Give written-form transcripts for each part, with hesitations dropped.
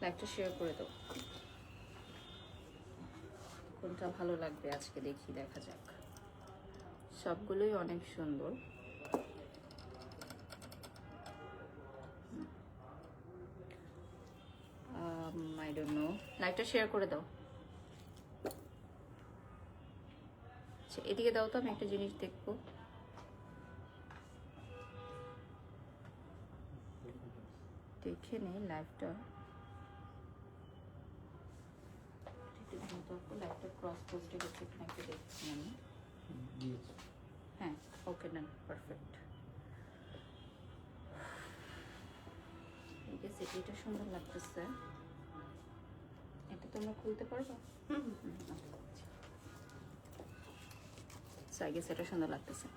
লাইকটা শেয়ার করে দাও। কোনটা ভালো লাগবে আজকে দেখি, দেখা যাক। সবগুলোই অনেক সুন্দর। আই ডোন্ট নো, লাইকটা শেয়ার করে দাও। আচ্ছা এদিকে দাও তো, আমি একটা জিনিস দেখবো। দেখে নেই লাইভটা, লাইভটা ক্রস পোস্টে গেছে কিনা একটু দেখছি আমি। হ্যাঁ ওকে ডান, পারফেক্ট। ঠিক আছে, এটা সুন্দর লাগতেছে। এটা তোমরা খুলতে পারবে? আই গেস এটা সুন্দর লাগতেছে।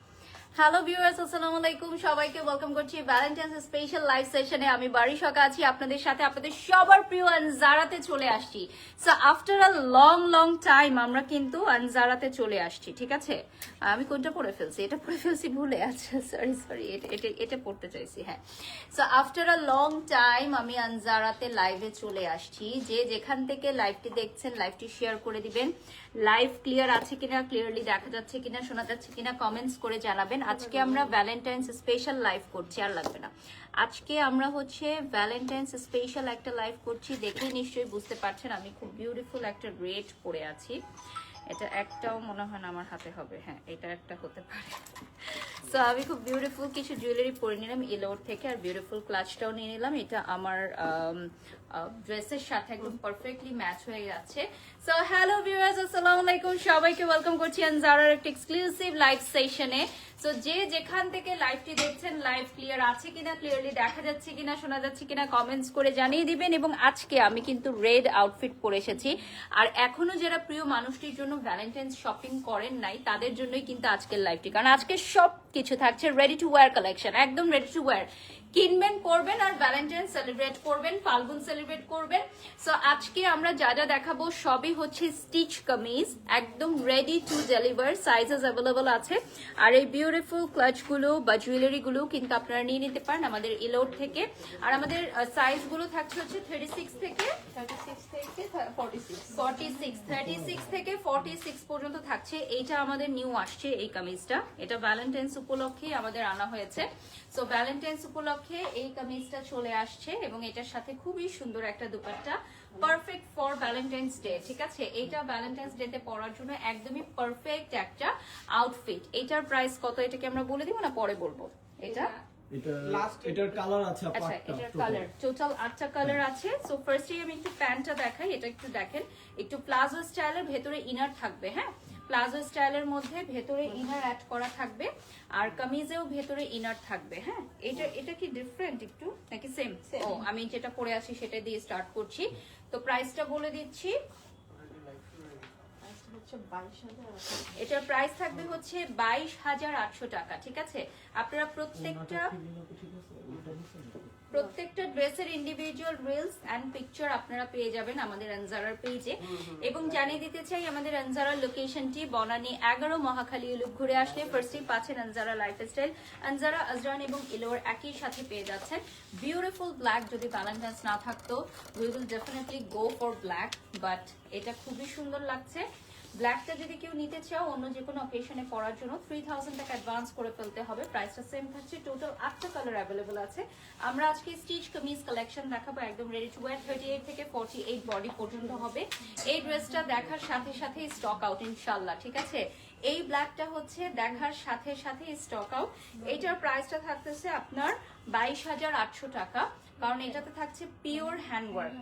হ্যালো ভিউয়ার্স, আসসালামু আলাইকুম, সবাইকে ওয়েলকাম করছি ভ্যালেন্টাইন্স স্পেশাল লাইভ সেশনে। আমি বারিশাকা আছি আপনাদের সাথে, আপনাদের সবার প্রিয় আনজারাতে চলে আসছি। So after a long time আমরা কিন্তু আনজারাতে চলে আসছি, ঠিক আছে। আমি কোনটা পড়ে ফেলছি, এটা পড়ে ফেলছি ভুলে। আচ্ছা সরি, এটা পড়তে চাইছি। হ্যাঁ, so after a long time আমি আনজারাতে লাইভে চলে আসছি। যে যেখান থেকে লাইভটি দেখছেন লাইভটি শেয়ার করে দিবেন। লাইভ ক্লিয়ার আছে কিনা, ক্লিয়ারলি দেখা যাচ্ছে কিনা, শোনা যাচ্ছে কিনা কমেন্টস করে জানাবেন। আজকে আমরা ভ্যালেন্টাইন্স স্পেশাল লাইভ করছি, আর লাগবে না। আজকে আমরা হচ্ছে ভ্যালেন্টাইন্স স্পেশাল একটা লাইভ করছি। দেখেই নিশ্চয়ই বুঝতে পারছেন আমি খুব বিউটিফুল একটা রেড পরে আছি। এটা একটাও মনে হয় না আমার হাতে হবে। হ্যাঁ, এটা একটা হতে পারে। সো আমি খুব বিউটিফুল কিছু জুয়েলারি পরে নিলাম ইলোর থেকে, আর বিউটিফুল ক্লাচটাও নিয়ে নিলাম। এটা আমার ড্রেসের সাথে একদম পারফেক্টলি ম্যাচ হয়ে যাচ্ছে। সো হ্যালো ভিউয়ার্স, আসসালামু আলাইকুম, সবাইকে ওয়েলকাম করছি আনজারার একটা এক্সক্লুসিভ লাইভ সেশনে। সো যে যেখান থেকে লাইভটি দেখছেন লাইভ ক্লিয়ার আছে কিনা, ক্লিয়ারলি দেখা যাচ্ছে কিনা, শোনা যাচ্ছে কিনা কমেন্টস করে জানিয়ে দিবেন। এবং আজকে আমি কিন্তু রেড আউটফিট পরে এসেছি। আর এখনো যারা প্রিয় মানুষটির জন্য ভ্যালেন্টাইন্স শপিং করেন নাই তাদের জন্যই কিন্তু আজকের লাইভটি, কারণ আজকে সব কিছু থাকছে রেডি টু ওয়্যার কালেকশন, একদম রেডি টু ওয়্যার। কিনবেন, পরবেন, আর ভ্যালেন্টাইন সেলিব্রেট করবেন, ফাল্গুন সেলিব্রেট করবেন। সো আজকে আমরা যা যা দেখাবো সবই হচ্ছে স্টিচ কামিজ, একদম ready to deliver, sizes available আছে। আর এই বিউটিফুল ক্লাচগুলো বা জুয়েলারিগুলো কিন্তু আপনারা নিয়ে নিতে পারেন আমাদের ইলোড থেকে। আর আমাদের সাইজগুলো থাকছে হচ্ছে 36 থেকে 46 পর্যন্ত থাকছে। এইটা আমাদের নিউ আসছে এই কামিজটা, এটা ভ্যালেন্টাইন্স উপলক্ষে আমাদের আনা হয়েছে। সো ভ্যালেন্টাইন্স উপলক্ষে এই কামিজটা চলে আসছে এবং এটার সাথে খুবই সুন্দর একটা dupatta, perfect for Valentine's day, ঠিক আছে। এটা ভ্যালেন্টাইন্স ডে তে পরার জন্য একদমই পারফেক্ট একটা আউটফিট। এটার প্রাইস কত এটাকে আমরা বলে দিব না পরে বলবো। এটার কালার আছে, আচ্ছা এটার কালার টোটাল 8টা কালার আছে। সো ফার্স্টে আমি একটু প্যান্টটা দেখাই, এটা একটু দেখেন, একটু প্লাজো স্টাইলের, ভেতরে ইনার থাকবে। হ্যাঁ, প্লাজো স্টাইলের মধ্যে ভেতরে ইনার অ্যাড করা থাকবে, আর কামিজেও ভেতরে ইনার থাকবে। হ্যাঁ, এটা কি ডিফারেন্ট একটু নাকি সেম? ও, আমি যেটা পরে আছি সেটা দিয়ে স্টার্ট করছি। তো প্রাইসটা বলে দিচ্ছি, এটার প্রাইস থাকবে হচ্ছে 22,800 টাকা, ঠিক আছে। আপনারা প্রত্যেকটা ড্রেসের ইন্ডিভিজুয়াল রিলস এন্ড পিকচার আপনারা পেয়ে যাবেন আমাদের আনজারার পেজে। এবং জানিয়ে দিতে চাই আমাদের আনজারার লোকেশনটি বনানী 11 মহাখালী। লুক ঘুরে আসলে ফার্স্টেই পাচ্ছেন আনজারা লাইফস্টাইল, আনজারা আজরান এবং ইলোর একই সাথে পেয়ে যাচ্ছেন। বিউটিফুল ব্ল্যাক, যদি ভ্যালেন্টাইন্স না থাকতো we will definitely go for black, but এটা খুবই সুন্দর লাগছে। ব্ল্যাকটা যদি কেউ নিতে চাও অন্য যে কোনো অকেশনে পরার জন্য 3000 টাকা অ্যাডভান্স করে ফেলতে হবে। প্রাইসটা সেম থাকছে। টোটাল 8টা কালার অ্যাভেলেবল আছে। আমরা আজকে স্টিচ কামিজ কালেকশন দেখাবো, একদম রেডি টু ওয়্যার, 38 থেকে 48 বডি পর্যন্ত হবে। এই ড্রেসটা দেখার সাথে সাথে স্টক আউট ইনশাআল্লাহ, ঠিক আছে। এই ব্ল্যাকটা হচ্ছে দেখার সাথে সাথে স্টক আউট। এটার প্রাইসটা থাকতেছে আপনার 22,800 টাকা, কারণ এটাতে থাকছে পিওর হ্যান্ডওয়ার্ক,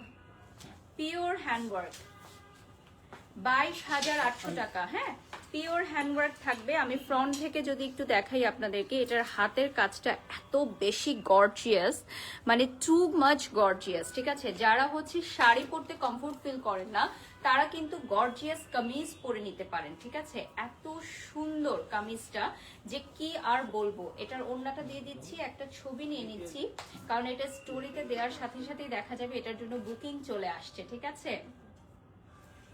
22,800 টাকা। হ্যাঁ, পিওর হ্যান্ডওয়ার্ক থাকবে। আমি ফ্রন্ট থেকে যদি একটু দেখাই আপনাদেরকে, এটার হাতের কাজটা এত বেশি গর্জিয়াস, মানে টু মাচ গর্জিয়াস, ঠিক আছে। যারা হচ্ছে শাড়ি পরতে কমফোর্ট ফিল করেন না তারা কিন্তু গর্জিয়াস কামিজ পরে নিতে পারেন, ঠিক আছে। এত সুন্দর কামিজটা যে কি আর বলবো। এটার ওড়নাটা দিয়ে দিচ্ছি, একটা ছবি নিয়ে নিচ্ছি, কারণ এটা স্টোরিতে দেওয়ার সাথে সাথেই দেখা যাবে এটার জন্য বুকিং চলে আসছে, ঠিক আছে।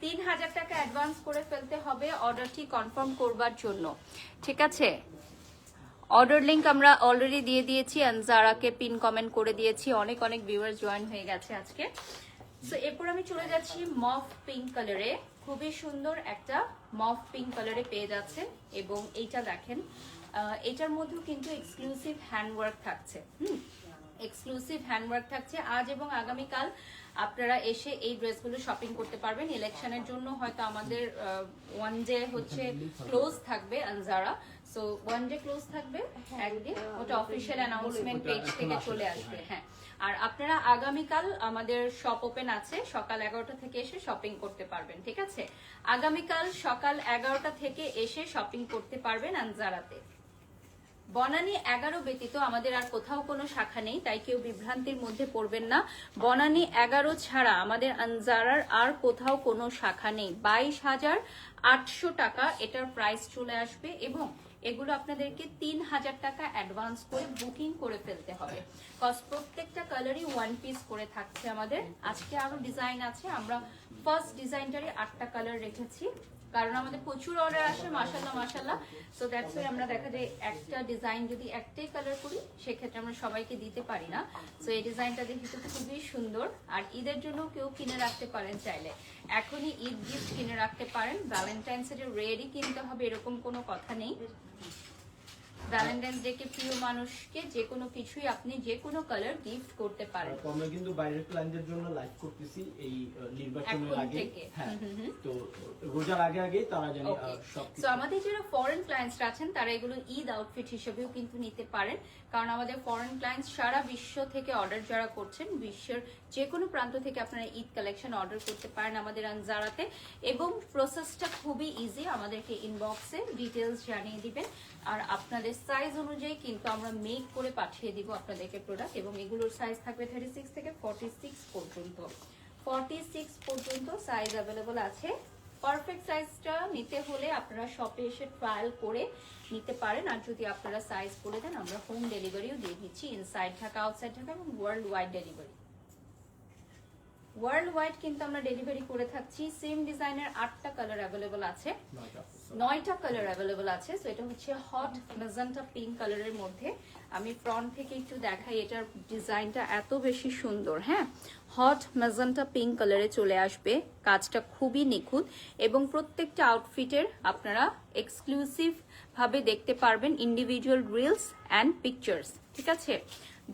3000 টাকা অ্যাডভান্স করে ফেলতে হবে অর্ডারটি কনফার্ম করবার জন্য, ঠিক আছে। অর্ডার লিংক আমরা অলরেডি দিয়ে দিয়েছি, আনজারাকে পিন কমেন্ট করে দিয়েছি। অনেক ভিউয়ার্স জয়েন হয়ে গেছে আজকে। সো এরপর আমি চলে যাচ্ছি মফ পিঙ্ক কালারে, খুবই সুন্দর একটা মফ পিঙ্ক কালারে পেয়ে যাচ্ছে। এবং এইটা দেখেন, এটার মধ্যেও কিন্তু এক্সক্লুসিভ হ্যান্ডওয়ার্ক থাকছে। এক্সক্লুসিভ হ্যান্ডওয়ার্ক থাকছে। আজ এবং আগামীকাল আপনারা এসে এই ড্রেসগুলো শপিং করতে পারবেন। ইলেকশনের জন্য হয়তো আমাদের ওয়ান ডে হচ্ছে ক্লোজ থাকবে Anjara, so one day close থাকবে একদিন, ওটা অফিসিয়াল অ্যানাউন্সমেন্ট পেজ থেকে চলে আসবে। হ্যাঁ, আর আপনারা আগামীকাল আমাদের শপ ওপেন আছে, সকাল 11টা থেকে এসে শপিং করতে পারবেন। ঠিক আছে, আগামীকাল সকাল 11টা থেকে এসে শপিং করতে পারবেন আনজারাতে। বনানী 11 ব্যতীত আমাদের আর কোথাও কোনো শাখা নেই, তাই কেউ বিভ্রান্তির মধ্যে পড়বেন না। বনানী 11 ছাড়া আমাদের আনজারার আর কোথাও কোনো শাখা নেই। 22,800 টাকা এটার প্রাইস চলে আসবে এবং এগুলো আপনাদেরকে 3,000 টাকা অ্যাডভান্স করে বুকিং করে ফেলতে হবে। কজ প্রত্যেকটা কালারই ওয়ান পিস করে থাকছে আমাদের। আজকে আরো ডিজাইন আছে, আমরা ফার্স্ট ডিজাইনটারই 8টা কালার রেখেছি, কারণ আমাদের প্রচুর অর্ডার আসে মাশাআল্লাহ মাশাআল্লাহ। সো দ্যাটস ওয়াই আমরা দেখা যায় একটা ডিজাইন যদি একটাই কালার করি সেক্ষেত্রে আমরা সবাইকে দিতে পারি না। সো এই ডিজাইনটা দেখি তো খুবই সুন্দর, আর ঈদের জন্য কেউ কিনে রাখতে পারেন চাইলে, এখনই ঈদ গিফট কিনে রাখতে পারেন। ভ্যালেন্টাইন্স ডে রেডি কিনতে হবে এরকম কোনো কথা নেই। ভ্যালেন্টাইন্স ডে কে প্রিয় মানুষকে যে কোনো কিছুই আপনি যে কোনো কালার গিফট করতে পারেন। আমরা কিন্তু বাইরের ক্লায়েন্টদের জন্য লাইভ করতেছি এই নির্বাচনের আগে। হ্যাঁ, তো রোজার আগে আগে তারা জানি সব। সো আমাদের যারা ফরেন ক্লায়েন্টস আছেন তারা এগুলো ঈদ আউটফিট হিসেবেও কিন্তু নিতে পারেন, কারণ আমাদের ফরেন ক্লায়েন্টস সারা বিশ্ব থেকে অর্ডার যারা করছেন, বিশ্বের যে কোনো প্রান্ত থেকে আপনারা ঈদ কালেকশন অর্ডার করতে পারেন আমাদের আনজারাতে। এবং প্রসেসটা খুবই ইজি, আমাদেরকে ইনবক্সে ডিটেলস জানিয়ে দিবেন, আর আপনাদের সাইজ অনুযায়ী কিন্তু আমরা মেক করে পাঠিয়ে দিব আপনাদেরকে প্রোডাক্ট। এবং এগুলোর সাইজ থাকবে 36 থেকে 46 পর্যন্ত। 46 পর্যন্ত সাইজ অ্যাভেলেবল আছে। পারফেক্ট সাইজটা নিতে হলে আপনারা শপে এসে ট্রায়াল করে নিতে পারেন, আর যদি আপনারা সাইজ করে দেন আমরা হোম ডেলিভারিও দিয়ে দিচ্ছি, ইনসাইড ঢাকা আউটসাইড ঢাকা এবং world wide delivery. World wide কিন্তু আমরা ডেলিভারি করে থাকছি। সেম ডিজাইনের 8টা কালার অ্যাভেলেবল আছে, 9টা কালার অ্যাভেলেবল আছে। সো এটা হচ্ছে হট ম্যাজেন্টা পিঙ্ক কালারের মধ্যে। আমি ফ্রন্ট থেকে একটু দেখাই, এটার ডিজাইনটা এত বেশি সুন্দর। হ্যাঁ, হট ম্যাজেন্টা পিঙ্ক কালারে চলে আসবে, কাজটা খুবই নিখুঁত এবং প্রত্যেকটা আউটফিটের আপনারা এক্সক্লুসিভ ভাবে দেখতে পারবেন ইন্ডিভিজুয়াল রিলস অ্যান্ড পিকচার্স। ঠিক আছে,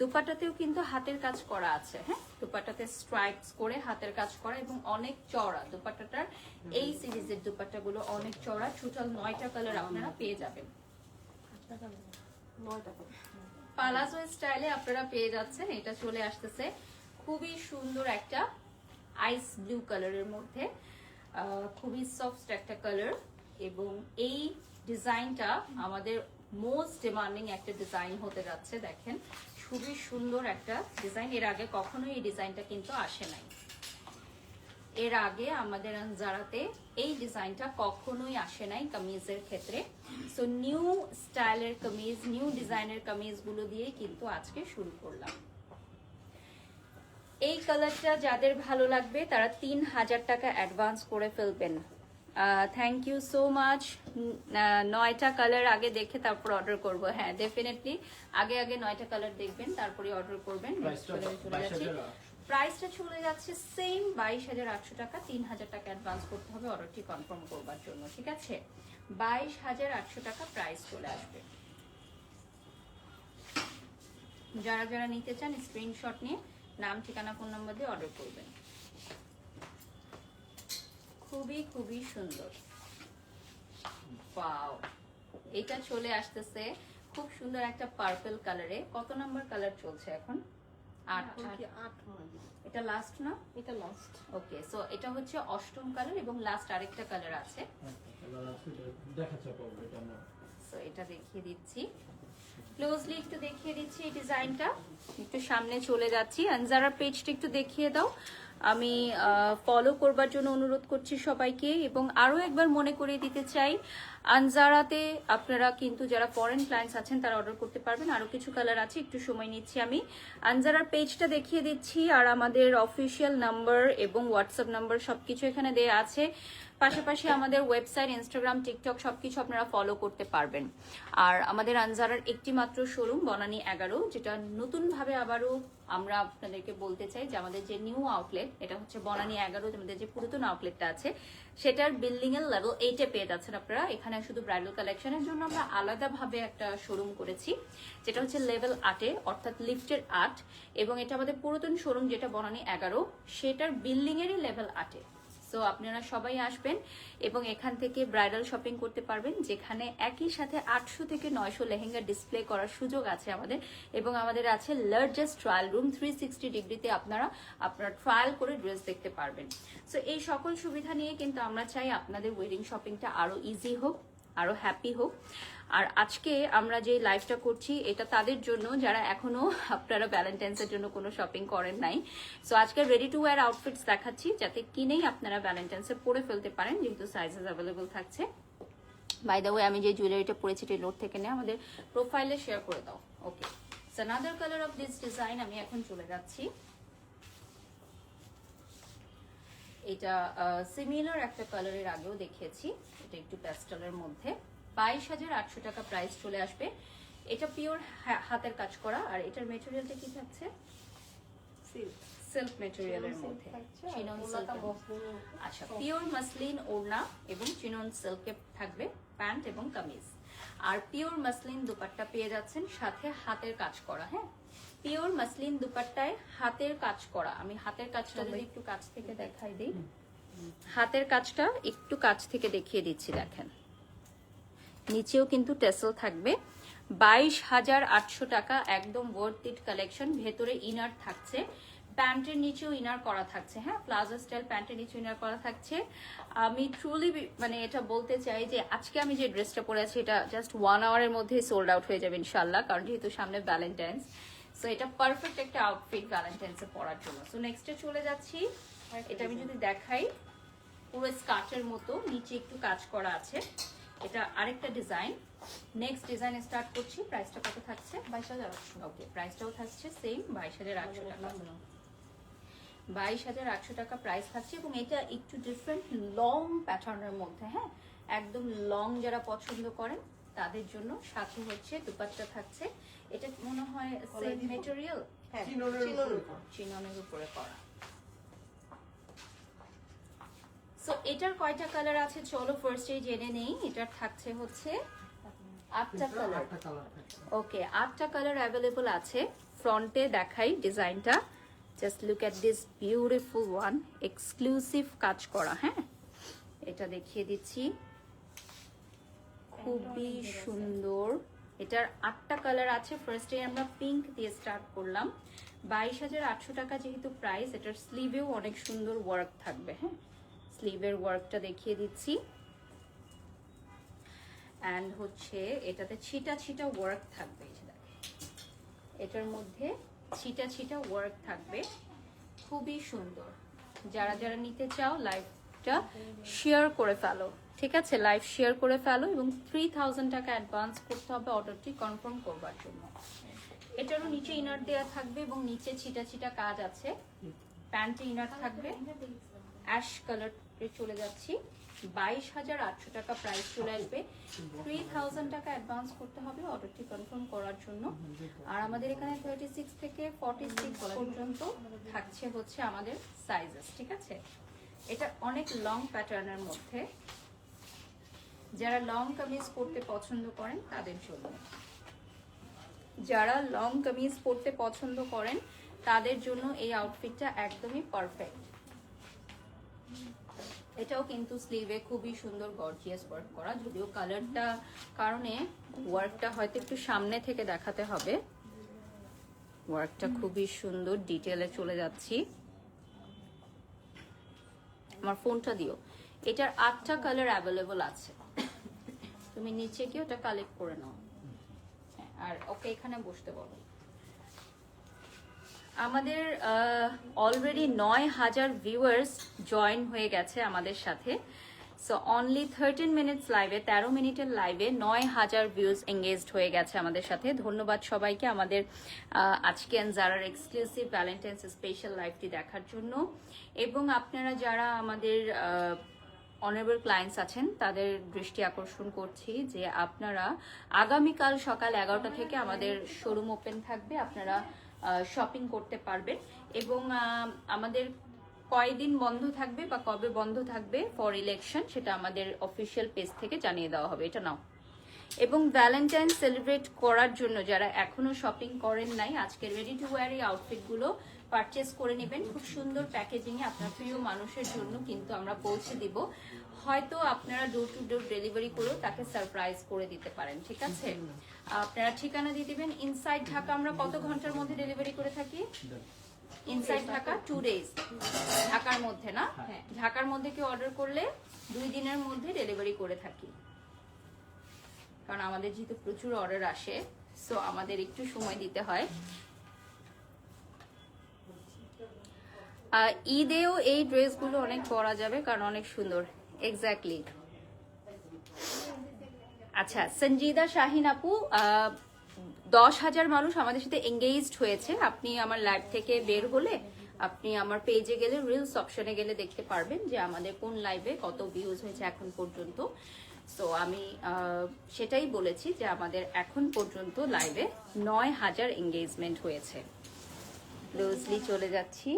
দুপাট্টাতেও কিন্তু হাতের কাজ করা আছে। হ্যাঁ, দুপাট্টাতে স্ট্রাইপস করে হাতের কাজ করা এবং অনেক চওড়া দুপাট্টাটার। এই সিরিজের দুপাট্টাগুলো অনেক চওড়া। টোটাল 9টা কালার আপনারা পেয়ে যাবেন। পালাজো স্টাইলে আপনারা পেয়ে যাচ্ছেন। এটা চলে আসতেছে খুবই সুন্দর একটা আইস ব্লু কালারের মধ্যে, খুবই সফট একটা কালার। এবং এই ডিজাইনটা আমাদের মোস্ট ডিমান্ডিং একটা ডিজাইন হতে যাচ্ছে। দেখেন খুবই সুন্দর একটা ডিজাইন, এর আগে কখনোই এই ডিজাইনটা কিন্তু আসে নাই। এর আগে আমাদের আনজারাতে এই ডিজাইনটা কখনোই আসে নাই কামিজের ক্ষেত্রে। সো নিউ স্টাইলের কামিজ, নিউ ডিজাইনের কামিজগুলো দিয়ে কিন্তু আজকে শুরু করলাম। এই কালারটা যাদের ভালো লাগবে তারা 3,000 টাকা অ্যাডভান্স করে ফেলবেন। Thank you so much. 9টা কালার আগে দেখে তারপর অর্ডার করব। হ্যাঁ, ডেফিনেটলি আগে আগে 9টা কালার দেখবেন, তারপরে অর্ডার করবেন। প্রাইসটা চলে যাচ্ছে সেম 22,800 টাকা। 3,000 টাকা অ্যাডভান্স করতে হবে অর্ডারটি কনফার্ম করবার জন্য। ঠিক আছে, 22,800 টাকা প্রাইস চলে আসবে। যারা যারা নিতে চান স্ক্রিনশট নিয়ে নাম, ঠিকানা, ফোন নাম্বার দিয়ে অর্ডার করবেন। খুবই খুবই সুন্দর। ওয়াও, এটা চলে আসতেছে খুব সুন্দর একটা পার্পল কালারে। কত নাম্বার কালার চলছে এখন? 8। এটা লাস্ট না? এটা লাস্ট। ওকে, সো এটা হচ্ছে 8ম কালার এবং লাস্ট আরেকটা কালার আছে। সো এটা দেখিয়ে দিচ্ছি, ক্লোজলি একটু দেখিয়ে দিচ্ছি এই ডিজাইনটা। একটু সামনে চলে যাচ্ছি। আনজারা পেজটা একটু দেখিয়ে দাও। আমি ফলো করবার জন্য অনুরোধ করছি সবাইকে। এবং আরো একবার মনে করিয়ে দিতে চাই, আনজারাতে আপনারা কিন্তু যারা ফরেন ক্লায়েন্টস আছেন তারা অর্ডার করতে পারবেন। আরো কিছু কালার আছে, একটু সময় নিচ্ছি আমি। আনজারার পেজটা দেখিয়ে দিচ্ছি, আর আমাদের অফিসিয়াল নাম্বার এবং হোয়াটসঅ্যাপ নাম্বার সবকিছু এখানে দেয়া আছে। পাশাপাশি আমাদের ওয়েবসাইট, ইনস্টাগ্রাম, টিকটক সবকিছু আপনারা ফলো করতে পারবেন। আর আমাদের আনজারার একটি মাত্র শোরুম বনানী 11, যেটা নতুনভাবে আবারও আমরা আপনাদেরকে বলতে চাই যে আমাদের যে নিউ আউটলেট, এটা হচ্ছে বনানী 11, আমাদের যে পুরাতন আউটলেটটা আছে সেটার বিল্ডিং এর লেভেল 8-এ পেয়ে যাচ্ছেন আপনারা। এখানে শুধু ব্রাইডাল কালেকশনের জন্য আমরা আলাদাভাবে একটা শোরুম করেছি, যেটা হচ্ছে লেভেল 8-এ, অর্থাৎ লিফটের 8, এবং এটা আমাদের পুরাতন শোরুম যেটা বনানী 11, সেটার বিল্ডিং এরই লেভেল 8-এ। সো আপনারা সবাই আসবেন এবং এখান থেকে ব্রাইডাল শপিং করতে পারবেন, যেখানে একই সাথে 800 থেকে 900 লেহেঙ্গা ডিসপ্লে করার সুযোগ আছে আমাদের, এবং আমাদের আছে লার্জেস্ট ট্রায়াল রুম। 360 ডিগ্রিতে আপনারা ট্রায়াল করে ড্রেস দেখতে পারবেন। সো এই সকল সুবিধা নিয়ে কিন্তু আমরা চাই আপনাদের ওয়েডিং শপিংটা আরো ইজি হোক, আরো হ্যাপি হোক। আর আজকে আমরা যে লাইভটা করছি এটা তাদের জন্য যারা এখনো আপনারা ভ্যালেন্টাইন্সের জন্য কোনো শপিং করেন নাই। সো আজকে রেডি টু ওয়্যার আউটফিটস দেখাচ্ছি, যাতে কিনেই আপনারা ভ্যালেন্টাইন্সে পরে ফেলতে পারেন, যেহেতু সাইজেস অ্যাভেলেবল থাকছে। বাই দ্য ওয়ে, আমি যে জুয়েলারিটা পরেছি এটা নোট থেকে নিয়ে আমাদের প্রোফাইলে শেয়ার করে দাও। Okay, so another colour of this design, আমি এখন চলে যাচ্ছি। এটা সিমিলার একটা কালারের আগেও দেখিয়েছি, এটা একটু প্যাস্টেলের মধ্যে। 22,800 টাকা প্রাইস চলে আসবে। এটা পিওর হাতের কাজ করা, আর এটার মেটেরিয়ালটা কি থাকছে? সিল্ক মেটেরিয়ালের মধ্যে, চিনন সিল্ক। আচ্ছা, পিওর মাসলিন ওড়না এবং চিনন সিল্কে থাকবে প্যান্ট এবং কামিজ, আর পিওর মাসলিন দুপাট্টা পেয়ে যাচ্ছেন, সাথে হাতের কাজ করা। হ্যাঁ, পিওর মাসলিন দুপাট্টায় হাতের কাজ করা। আমি হাতের কাজটা যদি একটু কাছ থেকে দেখাই দিই, হাতের কাজটা একটু কাছ থেকে দেখিয়ে দিচ্ছি, দেখেন নিচেও কিন্তু টেসেল থাকবে। 22,800 টাকা, একদম ওয়ার্থ ইট কালেকশন। ভেতরে ইনার থাকছে, প্যান্টের নিচেও ইনার করা থাকছে। হ্যাঁ, প্লাজো স্টাইল প্যান্টের নিচেও ইনার করা থাকছে। আমি ট্রুলি মানে এটা বলতে চাই যে আজকে আমি যে ড্রেসটা পরে আছি এটা জাস্ট 1 আওয়ারের মধ্যেই সোল্ড আউট হয়ে যাবে ইনশাল্লাহ, কারণ যেহেতু সামনে ভ্যালেন্টাইন্স। সো এটা পারফেক্ট একটা আউটফিট ভ্যালেন্টাইন্সে পরার জন্য। সো নেক্সটে চলে যাচ্ছি। এটা আমি যদি দেখাই, পুরো স্কার্টের মতো নিচে একটু কাজ করা আছে। এটা আরেকটা ডিজাইন। নেক্সট ডিজাইন স্টার্ট করছি। প্রাইসটা কত থাকছে? 22,800। ওকে, প্রাইসটাও থাকছে সেম 22,800 টাকা। 22,800 টাকা প্রাইস থাকছে, এবং এটা একটু ডিফারেন্ট লং প্যাটার্নের মধ্যে। হ্যাঁ, একদম লং যারা পছন্দ করেন তাদের জন্য। সাথে হচ্ছে দুপাট্টা থাকছে। এটা মনে হয় সেম মেটেরিয়াল, চিননের উপরে করা। সো এটার কয়টা কালার আছে চলো ফার্স্টে জেনে নেই। এটার থাকছে হচ্ছে 8টা কালার। ওকে, 8টা কালার অ্যাভেলেবল আছে। ফ্রন্টে দেখাই ডিজাইনটা, just look at this beautiful one, exclusive কাজ করা। হ্যাঁ, এটা দেখিয়ে দিচ্ছি, খুবই সুন্দর। এটার 8টা কালার আছে। ফার্স্টে আমরা পিঙ্ক দিয়ে স্টার্ট করলাম। 22,800 টাকা যেহেতু প্রাইস, এটার স্লিভেও অনেক সুন্দর ওয়ার্ক থাকবে। হ্যাঁ, স্লিভের ওয়ার্কটা দেখিয়ে দিচ্ছি। অ্যান্ড হচ্ছে এটাতে ছিটা ছিটা ওয়ার্ক থাকবে। এটার মধ্যে ছিটা ছিটা ওয়ার্ক থাকবে, খুবই সুন্দর। যারা যারা নিতে চাও লাইভটা শেয়ার করে ফেলো, ঠিক আছে? লাইভ শেয়ার করে ফেলো, এবং 3,000 টাকা অ্যাডভান্স করতে হবে অর্ডারটি কনফার্ম করবার জন্য। এটারও নিচে ইনার দেওয়া থাকবে এবং নিচে ছিটা ছিটা কাজ আছে। প্যান্টে ইনার থাকবে। অ্যাশ কালারে চলে যাচ্ছি। 22,800 টাকা প্রাইস চলে আসবে। 3,000 টাকা অ্যাডভান্স করতে হবে অর্ডারটি কনফার্ম করার জন্য। আর আমাদের এখানে 36 থেকে 46 পর্যন্ত থাকছে হচ্ছে আমাদের সাইজেস, ঠিক আছে? এটা অনেক লং প্যাটার্নের মধ্যে, যারা লং কামিজ পরতে পছন্দ করেন তাদের জন্য। যারা লং কামিজ পরতে পছন্দ করেন তাদের জন্য এই আউটফিটটা একদমই পারফেক্ট। এটাও কিন্তু স্লিভে খুবই সুন্দর গর্জিয়াস ওয়ার্ক করা, যদিও কালারটা কারণে ওয়ার্কটা হয়তো একটু সামনে থেকে দেখাতে হবে। ওয়ার্কটা খুবই সুন্দর, ডিটেলে চলে যাচ্ছি। আমার ফোনটা দিও। এটার 8টা কালার অ্যাভেলেবল আছে, তুমি নিচে গিয়ে ওটা কালেক্ট করে নাও। আর ওকে এখানে বসতে বলো। আমাদের অলরেডি 9,000 ভিউয়ার্স জয়েন হয়ে গেছে আমাদের সাথে। সো অনলি 13 মিনিটস লাইভে, 13 মিনিটের লাইভে 9,000 ভিউজ এঙ্গেজড হয়ে গেছে আমাদের সাথে। ধন্যবাদ সবাইকে আমাদের আজকে আনজারার এক্সক্লুসিভ ভ্যালেন্টাইন্স স্পেশাল লাইভটি দেখার জন্য। এবং আপনারা যারা আমাদের অনারেবল ক্লায়েন্টস আছেন তাদের দৃষ্টি আকর্ষণ করছি যে আপনারা আগামীকাল সকাল 11টা থেকে আমাদের শোরুম ওপেন থাকবে, আপনারা শপিং করতে পারবেন। এবং আমাদের কয়দিন বন্ধ থাকবে বা কবে বন্ধ থাকবে ফর ইলেকশন সেটা আমাদের অফিসিয়াল পেজ থেকে জানিয়ে দেওয়া হবে, এটা নাও। এবং ভ্যালেন্টাইন সেলিব্রেট করার জন্য যারা এখনো শপিং করেন নাই, আজকে রেডি টু ওয়্যার এই আউটফিটগুলো পারচেস করে নেবেন। খুব সুন্দর প্যাকেজিং এ আপনার প্রিয় মানুষের জন্য কিন্তু আমরা পৌঁছে দিব। হয়তো আপনারা ডোর টু ডোর ডেলিভারি করেও তাকে সারপ্রাইজ করে দিতে পারেন, ঠিক আছে? আপনারা ঠিকানা দিয়ে দিবেন। ইনসাইড ঢাকা আমরা কত ঘন্টার মধ্যে ডেলিভারি করে থাকি? ইনসাইড ঢাকা 2 days, ঢাকার মধ্যে না? হ্যাঁ, ঢাকার মধ্যে কেউ অর্ডার করলে 2 দিনের মধ্যে ডেলিভারি করে থাকি, কারণ আমাদের যেহেতু প্রচুর অর্ডার আসে, সো আমাদের একটু সময় দিতে হয়। ঈদেও এই ড্রেসগুলো অনেক পরা যাবে কারণ অনেক সুন্দর। এক্স্যাক্টলি। আচ্ছা, সঞ্জিদা শাহিন আপু, 10,000 মানুষ আমাদের সাথে এঙ্গেজড হয়েছে। আপনি আমার লাইভ থেকে বের হলে আপনি আমার পেজে গেলে, রিলস অপশনে গেলে দেখতে পারবেন যে আমাদের কোন লাইভে কত ভিউজ হয়েছে এখন পর্যন্ত। সো আমি সেটাই বলেছি যে আমাদের এখন পর্যন্ত লাইভে 9,000 এঙ্গেজমেন্ট হয়েছে। ক্লোজলি চলে যাচ্ছি।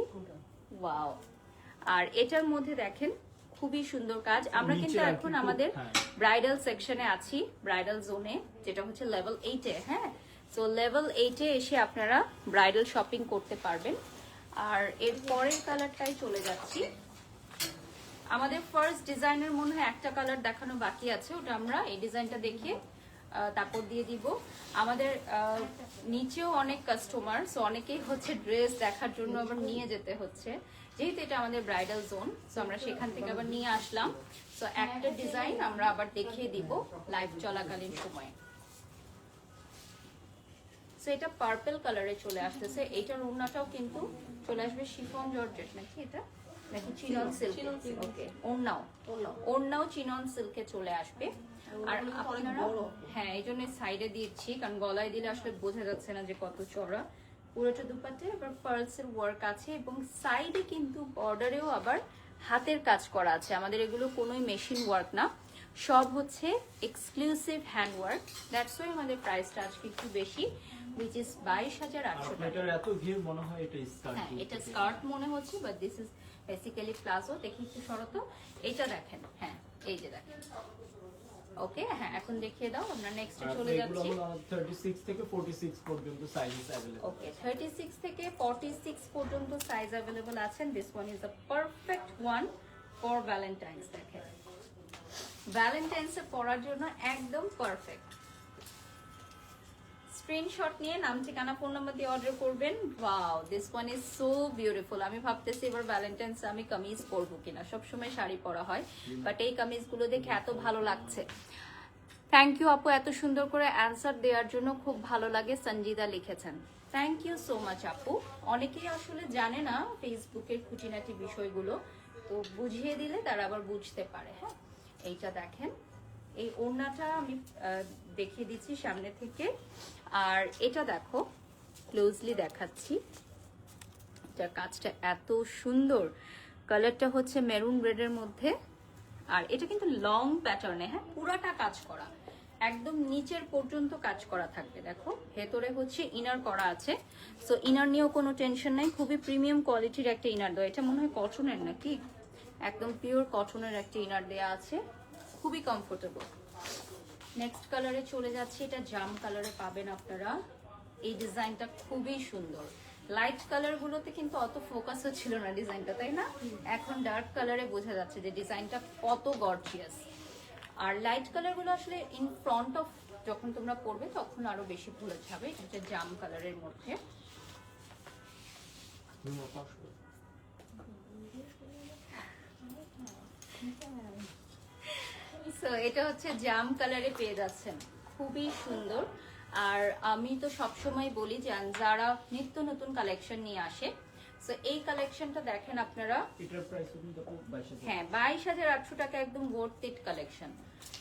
ওয়াও! আর এটার মধ্যে দেখেন খুবই সুন্দর কাজ। আমরা কিন্তু এখন আমাদের ব্রাইডাল সেকশনে আছি, ব্রাইডাল জোনে, যেটা হচ্ছে লেভেল 8-এ। হ্যাঁ, সো লেভেল 8-এ এসে আপনারা ব্রাইডাল শপিং করতে পারবেন। আর এর পরের কালারটাই চলে যাচ্ছি। আমাদের ফার্স্ট ডিজাইনের মনে হয় একটা কালার দেখানো বাকি আছে, ওটা আমরা এই ডিজাইনটা দেখে তারপর দিয়ে দিব। আমাদের নিচেও অনেক কাস্টমার, সো অনেকেই হচ্ছে ড্রেস দেখার জন্য আবার নিয়ে যেতে হচ্ছে, যেহেতু এটা আমাদের ব্রাইডাল জোন। সো আমরা সেখান থেকে আবার নিয়ে আসলাম। সো একটা ডিজাইন আমরা আবার দেখিয়ে দিব লাইভ চলাকালীন সময়ে। সো এটা পার্পল কালারে চলে আসতেছে। এটার ওড়নাটাও কিন্তু চলে আসবে শিফন জর্জেট, নাকি এটা নাকি চিনন সিল্ক? ওকে, ওড়নাও চিনন সিল্কে চলে আসবে। আর আপনারা, হ্যাঁ, এই জন্য সাইডে দিচ্ছি কারণ গলায় দিলে আসলে বোঝা যাচ্ছে না যে কত চড়া। পুরোটা দুপাটে আবার পার্লসের ওয়ার্ক আছে এবং সাইডে কিন্তু বর্ডারেও আবার হাতের কাজ করা আছে। আমাদের এগুলো কোনোই মেশিন ওয়ার্ক না, সব হচ্ছে exclusive hand work. That's why আমাদের প্রাইসটা আজকে একটু বেশি, which is 22,800 টাকা। এটার এত ঘের মনে হয় এটা স্কার্ট। হ্যাঁ, এটা স্কার্ট মনে হচ্ছে, but this is basically palazzo. দেখি একটু শরত, এটা দেখেন। হ্যাঁ, এই যে দেখেন। ওকে, হ্যাঁ, এখন দেখিয়ে দাও। আমরা নেক্সটে চলে যাচ্ছি। 36 থেকে 46 পর্যন্ত সাইজেস अवेलेबल। ওকে, 36 থেকে 46 পর্যন্ত সাইজ अवेलेबल আছেন। This one is the perfect one for Valentine's. দেখেন, ভ্যালেন্টাইন্সে পরার জন্য একদম পারফেক্ট। স্ক্রিনশট নিয়ে নাম, ঠিকানা, ফোন নাম্বার দিয়ে অর্ডার করবেন। Wow, this one is so beautiful. আমি ভাবতেছি এবার ভ্যালেন্টাইন্স আমি কামিজ পরবো কিনা, সবসময় শাড়ি পরা হয়, বাট এই কামিজগুলো দেখে এত ভালো লাগছে। থ্যাংক ইউ আপু, এত সুন্দর করে অ্যান্সার দেওয়ার জন্য খুব ভালো লাগে। সঞ্জিদা লিখেছেন, থ্যাংক ইউ সো মাচ আপু। অনেকেই আসলে জানে না ফেসবুকের খুঁটিনাটি বিষয়গুলো, তো বুঝিয়ে দিলে তারা আবার বুঝতে পারে। হ্যাঁ, এইটা দেখেন, এই ওড়নাটা আমি দেখিয়ে দিচ্ছি সামনে থেকে। আর এটা দেখো, ক্লোজলি দেখাচ্ছি। এটার কাজটা এত সুন্দর, কালারটা হচ্ছে মেরুন রেডের মধ্যে। আর এটা কিন্তু লং প্যাটার্নে, হ্যাঁ, পুরাটা কাজ করা, একদম নিচের পর্যন্ত কাজ করা থাকবে। দেখো, ভেতরে হচ্ছে ইনার করা আছে, সো ইনার নিয়েও কোনো টেনশন নাই। খুবই প্রিমিয়াম কোয়ালিটির একটা ইনার দেওয়া। এটা মনে হয় কটনের নাকি, একদম পিওর কটনের একটা ইনার দেওয়া আছে, খুবই কমফোর্টেবল। নেক্সট কালারে চলে যাচ্ছে, এটা জাম কালারে পাবেন আপনারা। এই ডিজাইনটা খুবই সুন্দর। লাইট কালার গুলোতে কিন্তু অত ফোকাস হচ্ছিল না ডিজাইনটা, তাই না? এখন ডার্ক কালারে বোঝা যাচ্ছে যে ডিজাইনটা কত গর্জিয়াস। আর লাইট কালার গুলো আসলে ইন ফ্রন্ট অফ যখন তোমরা পরবে তখন আরো বেশি ভুলে যাবে। এটা জাম কালারের মধ্যে। সো এটা হচ্ছে জাম কালারে পেয়ে যাচ্ছেন, খুবই সুন্দর। আর আমি তো সবসময় বলি যে যারা নিত্য নতুন কালেকশন নিয়ে আসে, সো এই কালেকশনটা দেখেন আপনারা। এটার প্রাইস কিন্তু 22,000। হ্যাঁ, 22,800 টাকা, একদম ওয়ার্থ ইট কালেকশন।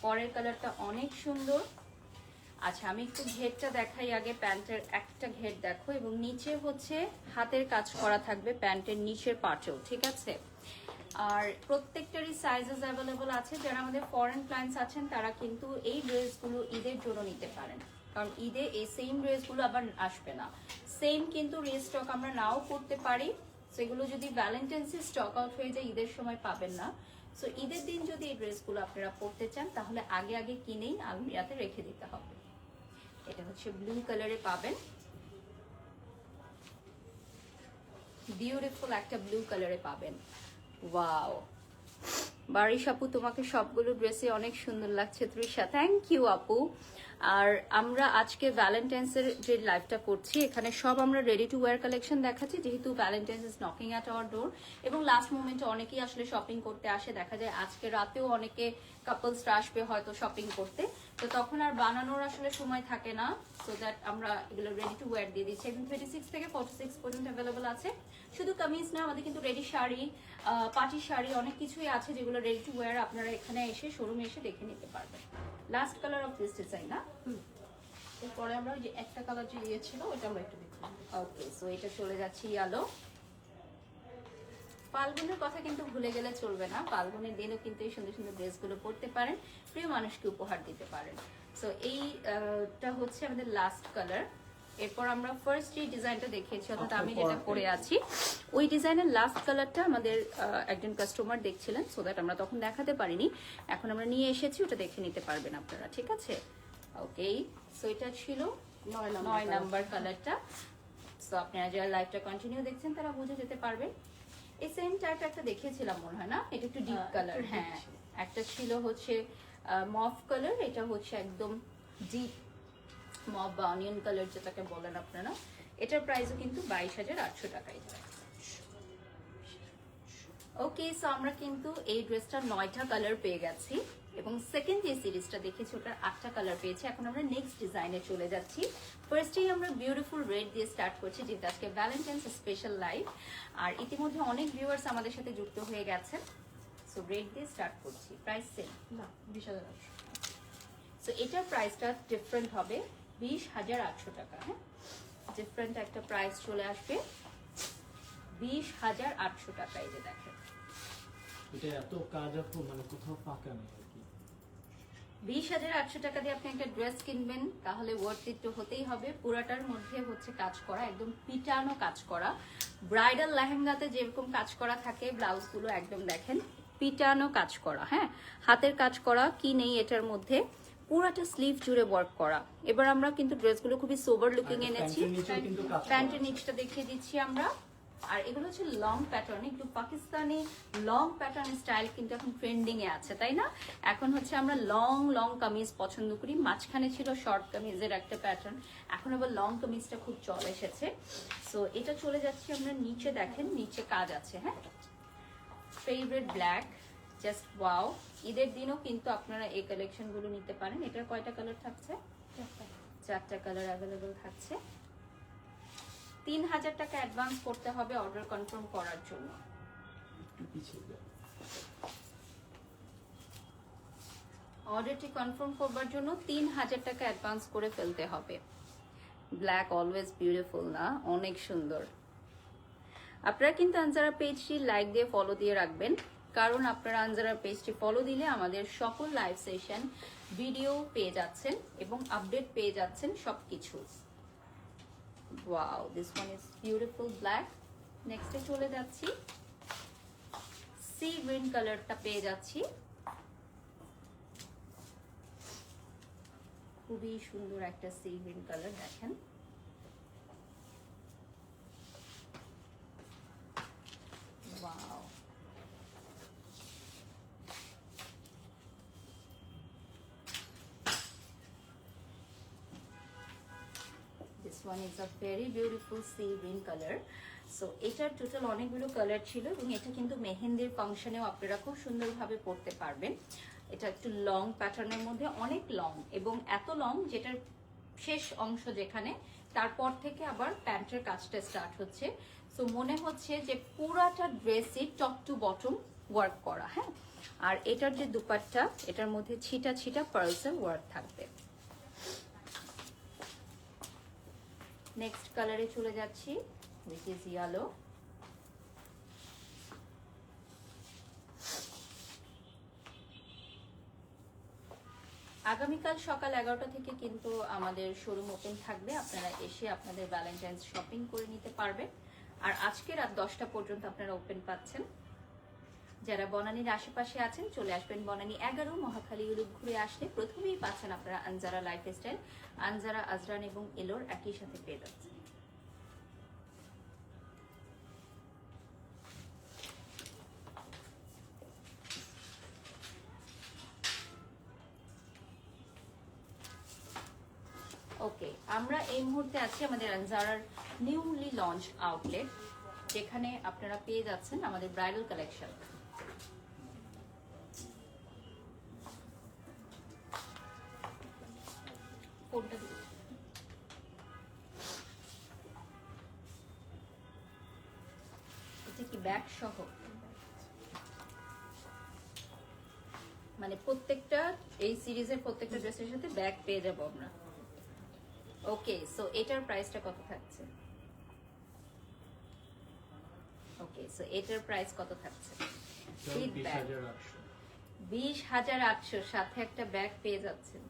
পরের কালারটা অনেক সুন্দর। আচ্ছা, আমি একটু ঘেরটা দেখাই আগে। প্যান্টের একটা ঘের দেখো, এবং নিচে হচ্ছে হাতের কাজ করা থাকবে প্যান্টের নিচের পাটেও, ঠিক আছে? আর প্রত্যেকটারই সাইজেস অ্যাভেলেবল আছে। যারা আমাদের ফরেন ক্লায়েন্টস আছেন তারা কিন্তু এই ড্রেসগুলো ঈদের জন্য নিতে পারেন, কারণ ঈদে এই সেম ড্রেসগুলো আবার আসবে না। সেম কিন্তু রিস্টক আমরা নাও করতে পারি, সেগুলো যদি ভ্যালেন্টাইন্সে স্টক আউট হয়ে যায় ঈদের সময় পাবেন না। সো ঈদের দিন যদি এই ড্রেসগুলো আপনারা পরতে চান তাহলে আগে আগে কিনেই আলমিরাতে রেখে দিতে হবে। এটা হচ্ছে ব্লু কালারে পাবেন, বিউটিফুল একটা ব্লু কালারে পাবেন। ওয়াও, বারিশ আপু তোমাকে সবগুলো ড্রেসে অনেক সুন্দর লাগছে। তৃষা, থ্যাংক ইউ আপু। আর আমরা আজকে ভ্যালেন্টাইন্সের যে লাইভটা করছি এখানে সব আমরা রেডি টু ওয়্যার কালেকশন দেখাচ্ছি, যেহেতু Valentine's is knocking at our ডোর এবং লাস্ট মোমেন্টে অনেকেই আসলে শপিং করতে আসে। দেখা যায় আজকে রাতেও অনেকে কাপলসরা আসবে হয়তো শপিং করতে, তো তখন আর বানানোর আসলে সময় থাকে না। সো দ্যাট আমরা এগুলো রেডি টু ওয়্যার দিয়ে দিচ্ছি। একদম 36 থেকে 46 পর্যন্ত অ্যাভেলেবল আছে। শুধু কামিজ না, আমাদের কিন্তু রেডি শাড়ি, পার্টি শাড়ি অনেক কিছুই আছে যেগুলো রেডি টু ওয়্যার আপনারা এখানে এসে শোরুমে এসে দেখে নিতে পারবেন। Last colour of this design না, এরপরে আমরা ওই যে একটা কালার যে ইয়ে ছিল ওইটা আমরা একটু দেখলাম। ওকে, সো এটা চলে যাচ্ছে ইয়ালো। ফাল্গুনের কথা কিন্তু ভুলে গেলে চলবে না, ফাল্গুনের দিনও কিন্তু এই সুন্দর সুন্দর ড্রেসগুলো পরতে পারেন, প্রিয় মানুষকে উপহার দিতে পারেন। সো এইটা হচ্ছে আমাদের লাস্ট কালার। এরপর আমরা ফার্স্ট যে ডিজাইনটা দেখিয়েছি, অর্থাৎ আমি যেটা পরে আছি ওই ডিজাইনের লাস্ট কালারটা আমাদের একজন কাস্টমার দেখছিলেন, সো দ্যাট আমরা তখন দেখাতে পারিনি, এখন আমরা নিয়ে এসেছি, ওটা দেখে নিতে পারবেন আপনারা, ঠিক আছে? ওকে, সো এটা ছিল 9 নাম্বার কালারটা। সো আপনারা যারা লাইভটা কন্টিনিউ দেখছেন তারা বুঝে যেতে পারবেন। এই সেম টাইপ একটা দেখিয়েছিলাম মনে হয় না, এটা একটু ডিপ কালার। হ্যাঁ, একটা ছিল হচ্ছে মফ কালার, এটা হচ্ছে একদম ডিপ মফ বা অনিয়ন কালার যেটাকে বলেন আপনারা। এটার প্রাইসও কিন্তু 22,800 টাকায় যায়। ওকে, সো আমরা কিন্তু এই ড্রেসটার 9টা কালার পেয়ে গেছি এবং সেকেন্ড যে সিরিজটা দেখেছি ওটার 8টা কালার পেয়েছি। এখন আমরা নেক্সট ডিজাইনে চলে যাচ্ছি। ফার্স্টেই আমরা বিউটিফুল রেড দিয়ে স্টার্ট করছি, যেটা আজকে ভ্যালেন্টাইন্স স্পেশাল লাইভ। আর ইতিমধ্যে অনেক ভিউয়ার্স আমাদের সাথে যুক্ত হয়ে গেছেন। সো রেড দিয়ে স্টার্ট করছি। প্রাইস সেম না 20,800। সো এটার প্রাইসটা ডিফারেন্ট হবে, 20,800 টাকা। হ্যাঁ, ডিফারেন্ট একটা প্রাইস চলে আসবে 20,800 টাকা। এই যে দেখেন, এটা এত কাজ আপু, মানে কোথাও ফাঁকা নেই আর কি। 20,800 টাকা দিয়ে আপনি একটা ড্রেস কিনবেন তাহলে ওয়ার্থ ইট তো হতেই হবে। পুরাটার মধ্যে হচ্ছে কাজ করা, একদম পিটানো কাজ করা। ব্রাইডাল লেহেঙ্গাতে যেরকম কাজ করা থাকে ব্লাউজগুলো একদম দেখেন পিটানো কাজ করা। হ্যাঁ, হাতের কাজ করা, কি নেই এটার মধ্যে, পুরাটা স্লিভ জুড়ে ওয়ার্ক করা। এবার আমরা কিন্তু ড্রেসগুলো খুবই সোবার লুকিং এনেছি। প্যান্টের নিচটা দেখিয়ে দিচ্ছি আমরা। আর এগুলো হচ্ছে লং প্যাটার্ন, একটু পাকিস্তানি লং প্যাটার্ন স্টাইল কিন্তু এখন ট্রেন্ডিং এ আছে, তাই না? এখন হচ্ছে আমরা লং লং কামিজ পছন্দ করি। মাঝখানে ছিল শর্ট কামিজের একটা প্যাটার্ন, এখন আবার লং কামিজটা খুব চলে এসেছে। সো এটা চলে যাচ্ছি আমরা নিচে, দেখেন নিচে কাজ আছে। হ্যাঁ, ফেভারিট ব্ল্যাক, জাস্ট ওয়াও। ঈদের দিনও কিন্তু আপনারা এই কালেকশন গুলো নিতে পারেন। এটার কয়টা কালার থাকছে? 4টা কালার অ্যাভেলেবল থাকছে। 3,000 টাকা অ্যাডভান্স করতে হবে অর্ডার কনফার্ম করার জন্য। অর্ডারটি কনফার্ম করবার জন্য 3,000 টাকা অ্যাডভান্স করে ফেলতে হবে। ব্ল্যাক অলওয়েজ বিউটিফুল না, অনেক সুন্দর। আপনারা কিন্তু আনজারা পেজটি লাইক দিয়ে ফলো দিয়ে রাখবেন, কারণ আপনারা আনজারা পেজটি ফলো দিলে আমাদের সকল লাইভ সেশন ভিডিও পেয়ে যাচ্ছেন এবং আপডেট পেয়ে যাচ্ছেন সবকিছু। Wow, this one is beautiful black. Next এ চলে যাচ্ছি, সি গ্রিন কালারটা পেয়ে যাচ্ছি, খুবই সুন্দর একটা সি গ্রিন কালার। দেখেন wow, this one is a very beautiful sea green color. So এটার টোটাল অনেকগুলো কালার ছিল এবং এটা কিন্তু মেহেন্দির ফাংশনেও আপনারা খুব সুন্দরভাবে পরতে পারবেন। এটা একটু লং প্যাটার্নের মধ্যে, অনেক লং এবং এত লং যেটার শেষ অংশ যেখানে, তারপর থেকে আবার প্যান্টের কাজটা স্টার্ট হচ্ছে। সো মনে হচ্ছে যে পুরাটা ড্রেসই টপ টু বটম ওয়ার্ক করা। হ্যাঁ, আর এটার যে দুপাট্টা, এটার মধ্যে ছিটা ছিটা পার্লসের ওয়ার্ক থাকবে। নেক্সট কালারে চলে যাচ্ছি, which is yellow. আগামীকাল সকাল 11টা থেকে কিন্তু আমাদের শোরুম ওপেন থাকবে, আপনারা এসে আপনাদের ভ্যালেন্টাইন্স শপিং করে নিতে পারবেন। আর আজকে রাত 10টা পর্যন্ত আপনারা ওপেন পাচ্ছেন। যারা বনানীর আশেপাশে আছেন চলে আসবেন বনানী 11 মহাখালী ইউরোপ ঘুরে আসলে প্রথমেই পাচ্ছেন আপনারা আনজারা লাইফস্টাইল, আনজারা আজরান এবং এলোর একই সাথে পেয়ে যাচ্ছেন। ওকে, আমরা এই মুহূর্তে আছি আমাদের আনজারার নিউলি লঞ্চ আউটলেট, যেখানে আপনারা পেয়ে যাচ্ছেন আমাদের ব্রাইডাল কালেকশন। এটা কি ব্যাগ সহ, মানে প্রত্যেকটা এই সিরিজের প্রত্যেকটা ড্রেসের সাথে ব্যাগ পেয়ে যাবো আমরা। ওকে, সো এটার প্রাইসটা কত থাকছে? ওকে, সো এটার প্রাইস কত থাকছে? 20,800 সাথে একটা ব্যাগ পেয়ে যাচ্ছেন,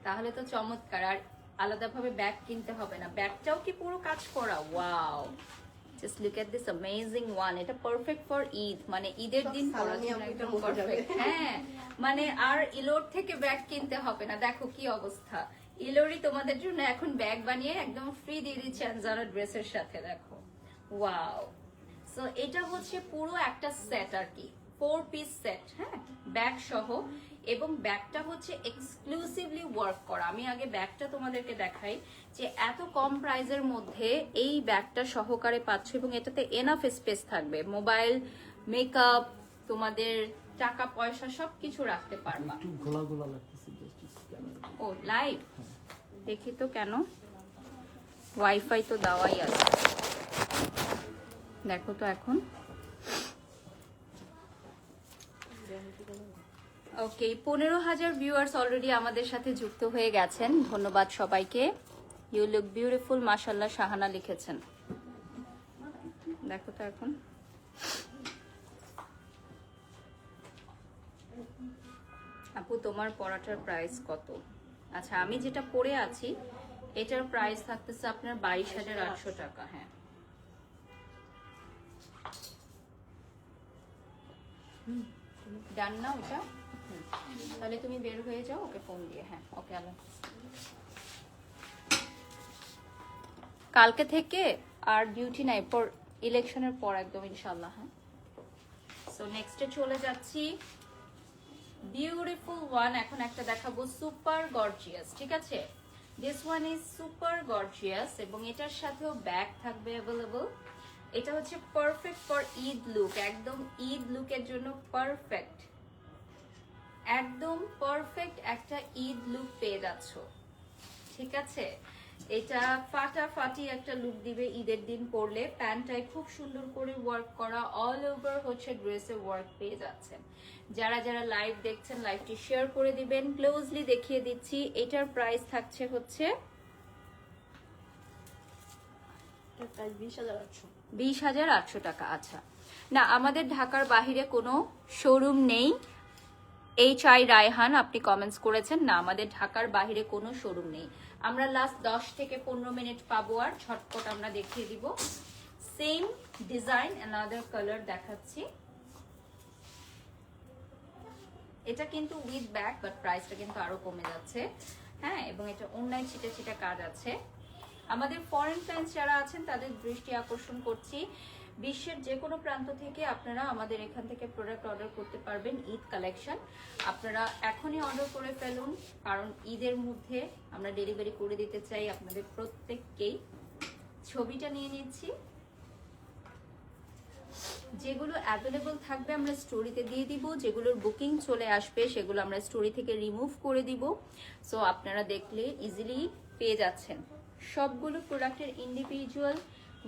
তাহলে তো চমৎকার। আর আলাদাভাবে ব্যাগ কিনতে হবে না, ব্যাগটাও কি পুরো কাজ করা। Wow, just look at this amazing one. এটা পারফেক্ট ফর ঈদ, মানে ঈদের দিন পরার জন্য একদম পারফেক্ট। হ্যাঁ, মানে আর ইলোর থেকে ব্যাগ কিনতে হবে না। দেখো কি অবস্থা, ইলোরই তোমাদের জন্য এখন ব্যাগ বানিয়ে একদম ফ্রি দিয়ে দিচ্ছে আনজারা ড্রেসের সাথে। দেখো ওয়াও, সো এটা হচ্ছে পুরো একটা সেট আর কি, 4 পিস সেট, হ্যাঁ, ব্যাগ সহ। এবং ব্যাগটা হচ্ছে এক্সক্লুসিভলি ওয়ার্ক করা। আমি আগে ব্যাগটা তোমাদেরকে দেখাই যে এত কম প্রাইসের মধ্যে এই ব্যাগটা সহকারে পাচ্ছ, এবং এটাতে এনাফ স্পেস থাকবে, মোবাইল, মেকআপ, তোমাদের টাকা পয়সা সবকিছু রাখতে পারবা। একটু গোলা গোলা লাগতেছে। ও লাইভ দেখি তো, কেন ওয়াইফাই তো দেওয়াই আছে, দেখো তো এখন। ওকে, 15,000 ভিউয়ার্স অলরেডি আমাদের সাথে যুক্ত হয়ে গেছেন, ধন্যবাদ সবাইকে। ইউ লুক বিউটিফুল, মাশাআল্লাহ শাহানা লিখেছেন। দেখো তো এখন। আপু তোমার পরাটার প্রাইস কত? আচ্ছা, আমি যেটা পরে আছি এটার প্রাইস থাকতেছে আপনার 22,800 টাকা। হ্যাঁ, ডান না ওটা? তাহলে তুমি বের হয়ে যাও, ওকে ফোন দিয়ে। হ্যাঁ, ওকে, আল্লাহ। কালকে থেকে আর ডিউটি নাই, পর ইলেকশনের পর একদম ইনশাআল্লাহ। হ্যাঁ, সো নেক্সটে চলে যাচ্ছি। বিউটিফুল ওয়ান, এখন একটা দেখাবো সুপার গর্জিয়াস, ঠিক আছে? This one is super gorgeous, এবং এটার সাথেও ব্যাগ থাকবে অ্যাভেলেবল। এটা হচ্ছে পারফেক্ট ফর ঈদ লুক, একদম ঈদ লুকের জন্য পারফেক্ট, একদম পারফেক্ট একটা ঈদ লুক পেয়ে যাচ্ছ, ঠিক আছে? এটা ফাটাফাটি একটা লুক দিবে ঈদের দিন পরলে। প্যান্টটায় খুব সুন্দর করে ওয়ার্ক করা, অল ওভার হচ্ছে ড্রেসে ওয়ার্ক পেয়ে যাচ্ছেন। যারা যারা লাইভ দেখছেন লাইভটি শেয়ার করে দিবেন। ক্লোজলি দেখিয়ে দিচ্ছি, এটার প্রাইস থাকছে হচ্ছে 20,800 টাকা। আচ্ছা, না আমাদের ঢাকার বাহিরে কোনো শোরুম নেই। HI রায়হান আপনি কমেন্টস করেছেন, না আমাদের ঢাকার বাহিরে কোনো শোরুম নেই। আমরা লাস্ট 10 থেকে 15 মিনিট পাবো, আর ঝটপট আমরা দেখিয়ে দিব। সেম ডিজাইন অ্যানাদার কালার দেখাচ্ছি। এটা কিন্তু উইথ ব্যাগ, বাট প্রাইসটা কিন্তু আরো কমে যাচ্ছে। হ্যাঁ, এবং এটা অনলাইন ছিটে ছিটে কাজ আছে। আমাদের ফরেন ফ্যান্স যারা আছেন তাদের দৃষ্টি আকর্ষণ করছি, বিশ্বের যে কোনো প্রান্ত থেকে আপনারা আমাদের এখান থেকে প্রোডাক্ট অর্ডার করতে পারবেন। ঈদ কালেকশন আপনারা এখনই অর্ডার করে ফেলুন, কারণ ঈদের মধ্যে আমরা ডেলিভারি করে দিতে চাই আপনাদের প্রত্যেককেই। ছবিটা নিয়ে নিচ্ছি, যেগুলো অ্যাভেলেবল থাকবে আমরা স্টোরিতে দিয়ে দিব, যেগুলোর বুকিং চলে আসবে সেগুলো আমরা স্টোরি থেকে রিমুভ করে দিব। সো আপনারা দেখলে ইজিলি পেয়ে যাচ্ছেন। সবগুলো প্রোডাক্টের ইন্ডিভিজুয়াল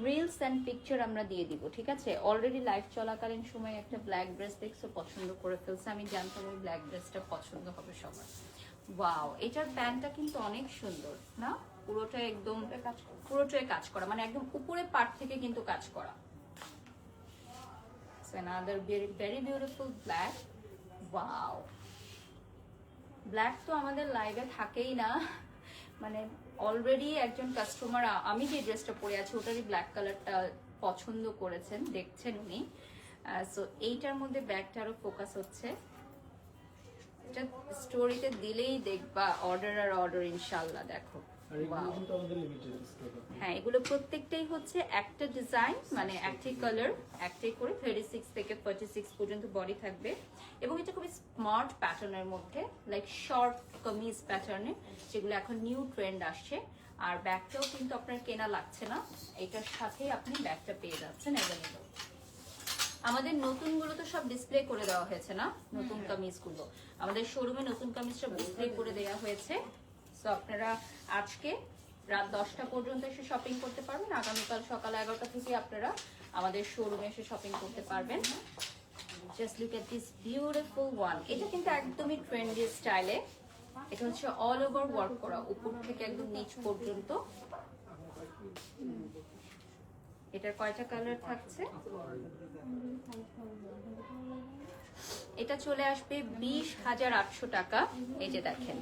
রিলস অ্যান্ড পিকচার আমরা দিয়ে দিব, ঠিক আছে? অলরেডি লাইভ চলাকালীন সময় একটা ব্ল্যাক ড্রেস দেখছো, পছন্দ করে ফেলছে। আমি জানতাম ওই ব্ল্যাক ড্রেসটা পছন্দ হবে সবার। ওয়াও, এটার প্যান্টটা কিন্তু অনেক সুন্দর না? পুরোটাই একদম পুরোটাই কাজ করা, মানে একদম উপরে পার্ট থেকে কিন্তু কাজ করা। Another very beautiful black. Wow. Black তো আমাদের লাইভে থাকেই না, মানে অলরেডি একজন কাস্টমার আমি যে ড্রেসটা পরে আছি ওটারই ব্ল্যাক কালারটা পছন্দ করেছেন, দেখছেন উনি। সো এইটার মধ্যে ব্যাগটা আরো ফোকাস হচ্ছে, এটা স্টোরিতে দিলেই দেখবা অর্ডার আর অর্ডার ইনশাআল্লাহ। দেখো আর এগুলো কিন্তু আমাদের লিমিটেড স্টক। হ্যাঁ, এগুলো প্রত্যেকটাই হচ্ছে একটা ডিজাইন, মানে একটাই কালার, একটাই করে 36 থেকে 46 পর্যন্ত বডি থাকবে। এবং এটা খুবই স্মার্ট প্যাটার্নের মধ্যে, লাইক শর্ট কামিজ প্যাটার্নে, যেগুলো এখন নিউ ট্রেন্ড আসছে। আর ব্যাগটাও কিন্তু আপনার কেনা লাগছে না, এটার সাথেই আপনি ব্যাগটা পেয়ে যাচ্ছেন অ্যাভেলেবল। আমাদের নতুনগুলো তো সব ডিসপ্লে করে দেওয়া হয়েছে না, নতুন কামিজগুলো আমাদের শোরুমে নতুন কামিজ সব ডিসপ্লে করে দেওয়া হয়েছে। সো আপনারা আজকে রাত 10টা পর্যন্ত এসে শপিং করতে পারবেন, আগামীকাল সকাল 11টা থেকে আপনারা আমাদের শোরুমে এসে শপিং করতে পারবেন। Just look at this beautiful one. এটা কিন্তু একদমই ট্রেন্ডি স্টাইলে, এটা হচ্ছে অল ওভার ওয়ার্ক করা, উপর থেকে একদম নিচ পর্যন্ত। এটার কয়টা কালার থাকছে? এটা চলে আসবে 20,800 টাকা। এই যে দেখেন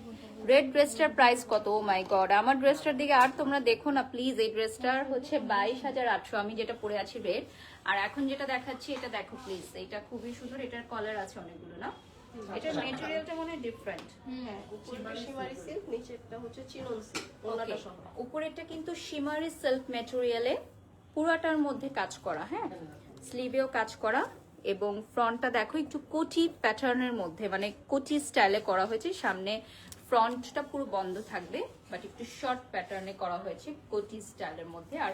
রেড ড্রেসটার প্রাইস কত, ও মাই গড, আমার ড্রেসটার দিকে আর তোমরা দেখো না প্লিজ। এই ড্রেসটার হচ্ছে 22,800, আমি যেটা পরে আছি রেড। আর এখন যেটা দেখাচ্ছি এটা দেখো প্লিজ, এটা খুবই সুন্দর, এটার কালার আছে অনেকগুলো না, এটার মেটেরিয়ালটা মনে হয় ডিফারেন্ট। হ্যাঁ, উপরেরটা শিমারি সিল্ক, নিচেরটা হচ্ছে চিনন সিল্ক, ওনাটা সহ। উপরেরটা কিন্তু শিমারি সিল্ক মেটেরিয়ালে পুরাটার মধ্যে কাজ করা, হ্যাঁ স্লিভেও কাজ করা। এবং ফ্রন্টটা দেখো একটু কোটি প্যাটার্নের মধ্যে, মানে কোটি স্টাইলে করা হয়েছে। সামনে ফ্রন্টটা পুরো বন্ধ থাকবে, বাট একটু শর্ট প্যাটার্নে করা হয়েছে কোটি স্টাইলের মধ্যে। আর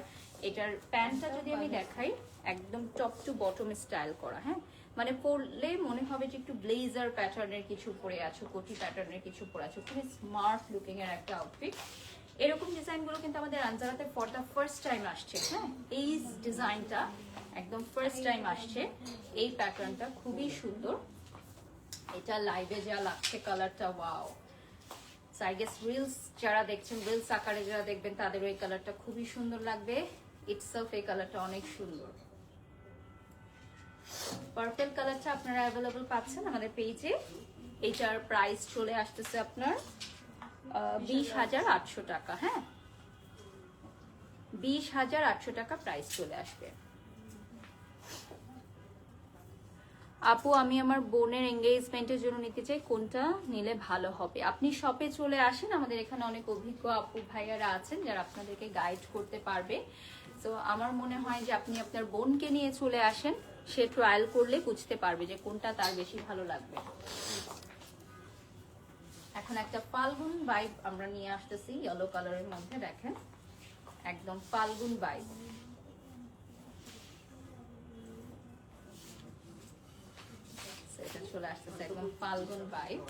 এটার প্যান্টটা যদি আমি দেখাই, একদম টপ টু বটম স্টাইল করা, হ্যাঁ মানে পরলে মনে হবে যে একটু ব্লেজার প্যাটার্নের কিছু পরে আছো, কোটি প্যাটার্নের কিছু পরে আছো, খুবই স্মার্ট লুকিং এর একটা আউটফিট। এরকম ডিজাইনগুলো কিন্তু আমাদের আনজারাতে ফর দ্য ফার্স্ট টাইম আসছে, হ্যাঁ এই ডিজাইনটা একদম ফার্স্ট টাইম আসছে। এই প্যাটার্নটা খুবই সুন্দর, এটা লাইভে যা লাগছে কালারটা, wow. So I guess reels যারা দেখছেন, রিলস আকারে যারা দেখবেন তাদের ওই কালারটা খুবই সুন্দর লাগবে। ইটসেলফ এই কালারটা অনেক সুন্দর। পার্পল কালারটা আপনারা অ্যাভেলেবল পাচ্ছেন আমাদের পেজে। এটার প্রাইস চলে আসতেছে আপনার 20,800 টাকা, হ্যাঁ 20,800 টাকা প্রাইস চলে আসবে। আপু আমি আমার বোনের এঙ্গেজমেন্টের জন্য নিতে চাই, কোনটা নিলে ভালো হবে? আপনি শপে চলে আসেন, আমাদের এখানে অনেক অভিজ্ঞ আপু ভাইয়ারা আছেন যারা আপনাদেরকে গাইড করতে পারবে। তো আমার মনে হয় যে আপনি আপনার বোনকে নিয়ে চলে আসেন, সে ট্রায়াল করলে বুঝতে পারবে যে কোনটা তার বেশি ভালো লাগবে। এখন একটা ফাল্গুন ভাইব আমরা নিয়ে আসতেছি ইয়েলো কালারের মধ্যে, দেখেন একদম ফাল্গুন ভাইব। এটা চলে আসতেছে একদম ফাল্গুন ভাইব,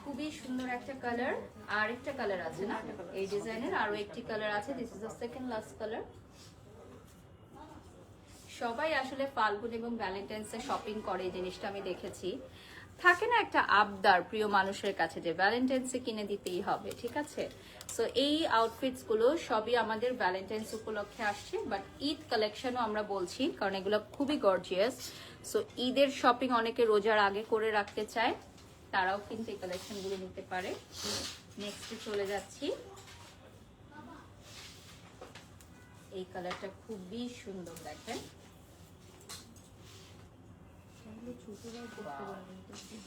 খুবই সুন্দর একটা কালার। আর একটা কালার আছে না এই ডিজাইনের, আরো একটি কালার আছে, this is the second last colour. সবাই আসলে ফাল্গুন এবং ভ্যালেন্টাইন্স এ শপিং করে, এই জিনিসটা আমি দেখেছি। থাকে না একটা আবদার প্রিয় মানুষের কাছে যে ভ্যালেন্টাইন্সে কিনে দিতেই হবে, ঠিক আছে। সো এই আউটফিটস গুলো সবই আমাদের ভ্যালেন্টাইন্স উপলক্ষে আসছে, বাট ঈদ কালেকশনও আমরা বলছি কারণ এগুলো খুবই গর্জিয়াস। সো ঈদের শপিং অনেকে রোজার আগে করে রাখতে চায়, তারাও কিন্তু এই কালেকশন গুলো নিতে পারে। নেক্সটে চলে যাচ্ছি, এই কালারটা খুবই সুন্দর, দেখেন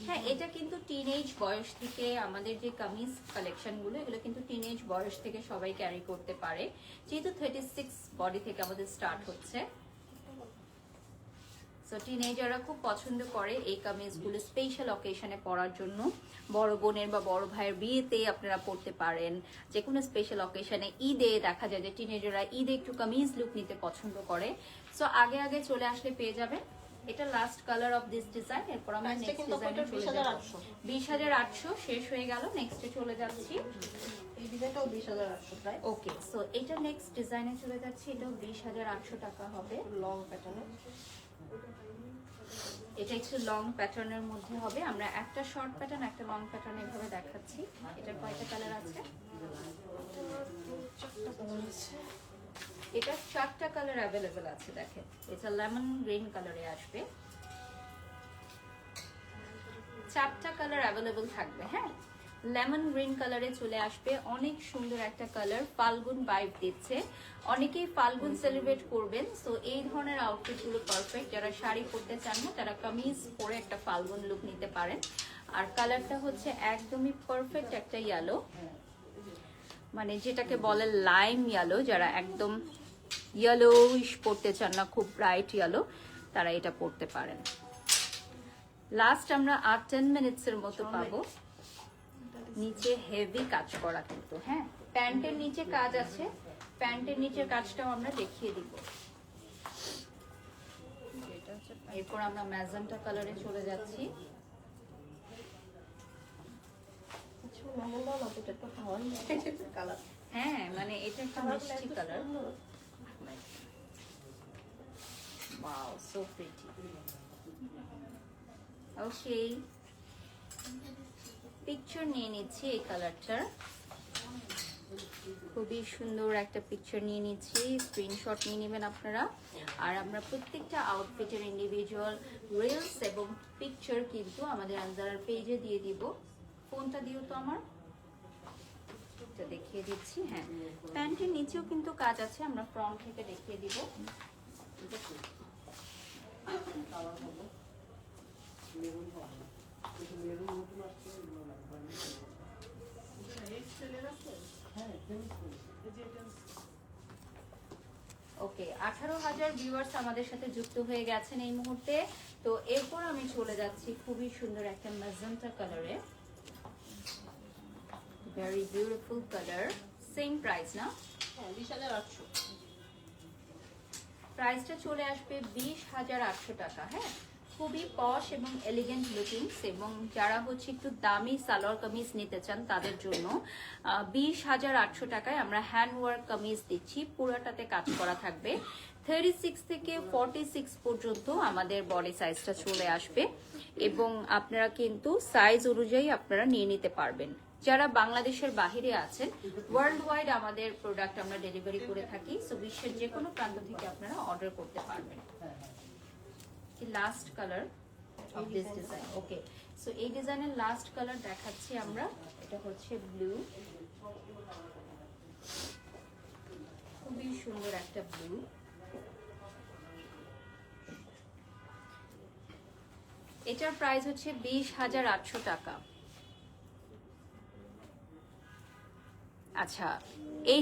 হ্যাঁ এটা কিন্তু টিনেজ বয়স থেকে আমাদের যে কামিজ কালেকশন গুলো, এগুলো কিন্তু টিনেজ বয়স থেকে সবাই ক্যারি করতে পারে, যেহেতু 36 বডি থেকে আমাদের স্টার্ট হচ্ছে। সো টিনেজাররা খুব পছন্দ করে এই কামিজগুলো স্পেশাল অকেশনে পরার জন্য। বড় বোনের বা বড় ভাইয়ের বিয়েতে আপনারা পরতে পারেন, যে কোনো স্পেশাল অকেশনে। ঈদে দেখা যায় যে টিনেজাররা ঈদে একটু কামিজ লুক নিতে পছন্দ করে। সো আগে আগে চলে আসলে পেয়ে যাবেন। এটা last colour of this design, এরপর আমরা নেক্সট ডিজাইনে চলে যাব। 20,800 শেষ হয়ে গেল, নেক্সটে চলে যাচ্ছি। এই ডিজাইনটাও 20,800 প্রায়। ওকে, সো এটা নেক্সট ডিজাইনে চলে যাচ্ছি, এটাও 20,800 টাকা হবে। লং প্যাটার্নের, এটা একটু লং প্যাটার্নের মধ্যে হবে। আমরা একটা শর্ট প্যাটার্ন একটা লং প্যাটার্ন এভাবে দেখাচ্ছি। এটার কয়টা কালার আছে? এটা 4টা কালার অ্যাভেলেবেল আছে, দেখেন এটা লেমন গ্রিন কালারে আসবে। 4টা কালার অ্যাভেলেবল থাকবে। হ্যাঁ, লেমন গ্রিন কালারে চলে আসবে, অনেক সুন্দর একটা কালার, ফাল্গুন ভাইব দিচ্ছে। অনেকেই ফাল্গুন সেলিব্রেট করবেন, সো এই ধরনের আউটফিট গুলো পারফেক্ট। যারা শাড়ি পরতে চান না তারা কামিজ পরে একটা ফাল্গুন লুক নিতে পারেন। আর কালারটা হচ্ছে একদমই পারফেক্ট একটা ইয়েলো, মানে যেটাকে বলে লাইম ইয়েলো। যারা একদম ইয়েলোইশ পরতে চান না, খুব ব্রাইট ইয়েলো, তারা এটা পরতে পারেন। লাস্ট আমরা 8-10 মিনিটসের মতো পাবো। নিচে হেভি কাজ করা কিন্তু, হ্যাঁ প্যান্টের নিচে কাজ আছে, প্যান্টের নিচের কাজটাও আমরা দেখিয়ে দিব। এরপর আমরা ম্যাজেন্টা কালারে চলে যাচ্ছি। হ্যাঁ, মানে এটা একটা মিষ্টি colour. Wow, so pretty. Okay, picture নিয়ে নিচ্ছি এই কালারটার, খুবই সুন্দর একটা পিকচার নিয়ে নিচ্ছি, স্ক্রিনশট নিয়ে নেবেন আপনারা। আর আমরা প্রত্যেকটা আউটফিটের ইন্ডিভিজুয়াল রিলস এবং পিকচার কিন্তু আমাদের আনজারার পেজে দিয়ে দিব। ফোনটা দিও তো আমার, এটা দেখিয়ে দিচ্ছি। হ্যাঁ, প্যান্টের নিচেও কিন্তু কাজ আছে, আমরা ফ্রন্ট থেকে দেখিয়ে দিব। ওকে, 18,000 ভিউয়ার্স আমাদের সাথে যুক্ত হয়ে গেছেন এই মুহূর্তে। তো এরপর আমি চলে যাচ্ছি খুবই সুন্দর একটা ম্যাজেন্টা কালারে, very beautiful colour. Same price না? হ্যাঁ, 20,800। প্রাইসটা চলে আসবে 20,800 টাকা। হ্যাঁ, খুবই পশ এবং এলিগেন্ট লুকিংস, এবং যারা হচ্ছে একটু দামি সালোয়ার কামিজ নিতে চান তাদের জন্য 20,800 টাকায় আমরা হ্যান্ড ওয়ার্ক কামিজ দিচ্ছি, পুরোটাতে কাজ করা থাকবে। 36 থেকে 46 পর্যন্ত আমাদের বডি সাইজটা চলে আসবে, এবং আপনারা কিন্তু সাইজ অনুযায়ী আপনারা নিয়ে নিতে পারবেন। যারা বাংলাদেশের বাহিরে আছেন, ওয়ার্ল্ড ওয়াইড আমাদের প্রোডাক্ট আমরা ডেলিভারি করে থাকি, সো বিশ্বের যে কোনো প্রান্ত থেকে আপনারা অর্ডার করতে পারবেন। Last colour of this design. Okay, so এই ডিজাইনের লাস্ট কালার দেখাচ্ছি আমরা, এটা হচ্ছে ব্লু, খুবই সুন্দর একটা ব্লু। এটার প্রাইস হচ্ছে 20,800 টাকা। আচ্ছা,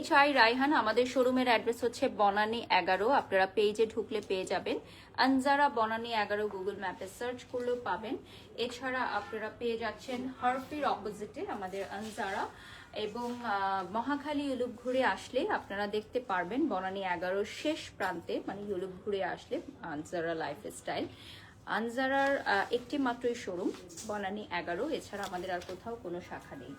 HI রায়হান, আমাদের শোরুমের অ্যাড্রেস হচ্ছে বনানী 11। আপনারা পেজে ঢুকলে পেয়ে যাবেন, আনজারা বনানী 11 গুগল ম্যাপে সার্চ করলেও পাবেন। এছাড়া আপনারা পেয়ে যাচ্ছেন হারফির অপোজিটে আমাদের আনজারা, এবং মহাখালী ইউলুপ ঘুরে আসলে আপনারা দেখতে পারবেন বনানী 11 শেষ প্রান্তে, মানে ইউলুপ ঘুরে আসলে আনজারা লাইফস্টাইল। আনজারার একটি মাত্রই শোরুম বনানী 11, এছাড়া আমাদের আর কোথাও কোনো শাখা নেই।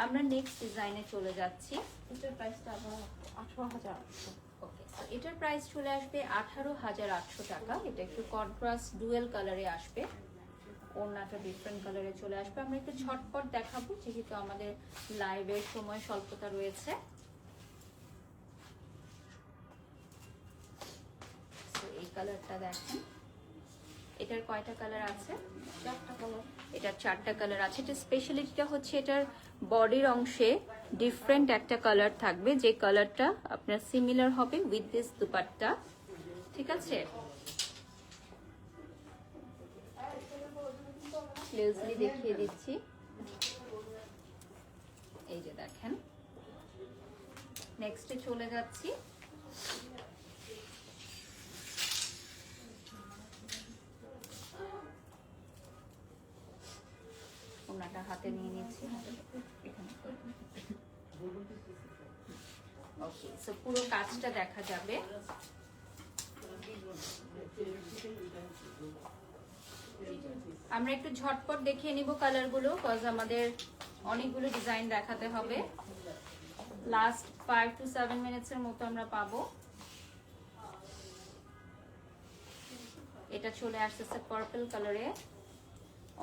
আমরা নেক্সট ডিজাইনে চলে যাচ্ছি। এটার প্রাইসটা আবার 18,800। ওকে, সো এটার প্রাইস চলে আসবে 18,800 টাকা। এটা একটু কন্ট্রাস্ট ডুয়েল কালারে আসবে, ওড়নাটা ডিফারেন্ট কালারে চলে আসবে। আমরা একটু ঝটপট দেখাবো যেহেতু আমাদের লাইভের সময় স্বল্পতা রয়েছে। সো এই কালারটা দেখেন, এটার কয়টা কালার আছে? 4টা কালার। এটার 4টা কালার আছে। এটা স্পেশালিটিটা হচ্ছে এটার বডির অংশে ডিফারেন্ট একটা কালার থাকবে, যে কালারটা আপনার সিমিলার হবে উইথ দিস দুপাট্টা। ঠিক আছে, ক্লোজলি দেখিয়ে দিচ্ছি। এই যে দেখেন, নেক্সটে চলে যাচ্ছি। ওনাটা হাতে নিয়ে নিচ্ছি, ওকে, সো পুরো কাজটা দেখা যাবে। আমরা একটু ঝটপট দেখিয়ে নিব কালারগুলো, কজ আমাদের অনেকগুলো ডিজাইন দেখাতে হবে। লাস্ট 5 to 7 মিনিটসের মতো আমরা পাবো। এটা চলে আসতেছে পার্পল কালারে,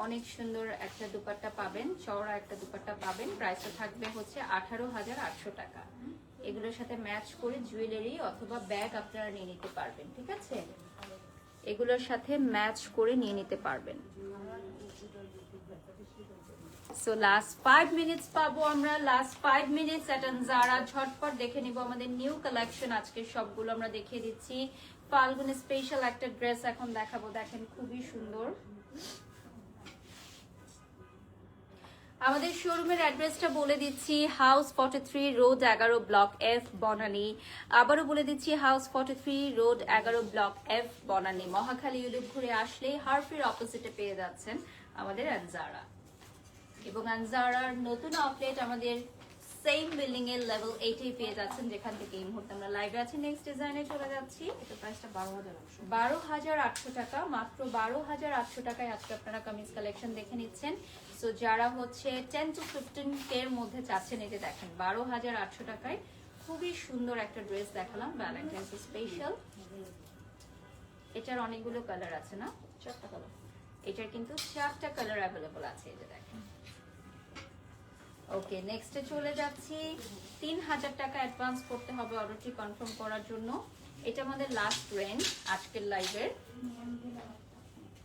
অনেক সুন্দর একটা দুপাট্টা পাবেন, চওড়া একটা দুপাট্টা পাবেন। প্রাইসটা থাকবে হচ্ছে 18,800 টাকা। এগুলোর সাথে ম্যাচ করে জুয়েলারি অথবা ব্যাগ আপনারা নিয়ে নিতে পারবেন। ঠিক আছে, এগুলোর সাথে ম্যাচ করে নিয়ে নিতে পারবেন। সো লাস্ট 5 মিনিটস পাবো আমরা, লাস্ট 5 মিনিটস এট আনজারা। ঝটপট দেখে নিব আমাদের নিউ কালেকশন, আজকে সবগুলো আমরা দেখিয়ে দিচ্ছি। ফাল্গুন স্পেশাল একটা ড্রেস এখন দেখাবো, দেখেন খুবই সুন্দর। আমাদের শোরুমের অ্যাড্রেসটা বলে দিচ্ছি, house 43 road 11 block F Banani. আবারও বলে দিচ্ছি, house 43 road 11 block F Banani. Mohakhali U loop ঘুরে আসলে হারফির অপোজিটে পেয়ে যাচ্ছেন আমাদের আনজারা। এবং আনজারার নতুন আউটলেট আমাদের সেম বিল্ডিং এর লেভেল 8 এ পেয়ে যাচ্ছেন, যেখান থেকে এই মুহূর্তে আমরা লাইভে আছি। নেক্সট ডিজাইনে চলে যাচ্ছি। এটা প্রাইসটা 12,800। 12,800 টাকা, মাত্র 12,800 টাকায় আজকে আপনারা কামিজ কালেকশন দেখে নিচ্ছেন। সো যারা হচ্ছে 10 to 15 এর মধ্যে চাচ্ছেন, এই যে দেখেন 12,800 টাকায় খুবই সুন্দর একটা ড্রেস দেখালাম, ভ্যালেন্টাইন্স স্পেশাল। এটার অনেকগুলো কালার আছে না? 4টা কালার। এটার কিন্তু 4টা কালার অ্যাভেলেবল আছে, এই যে দেখেন। ওকে, নেক্সটে চলে যাচ্ছি। 3,000 টাকা অ্যাডভান্স করতে হবে অর্ডারটি কনফার্ম করার জন্য। এটা আমাদের লাস্ট রেঞ্জ আজকের লাইভের।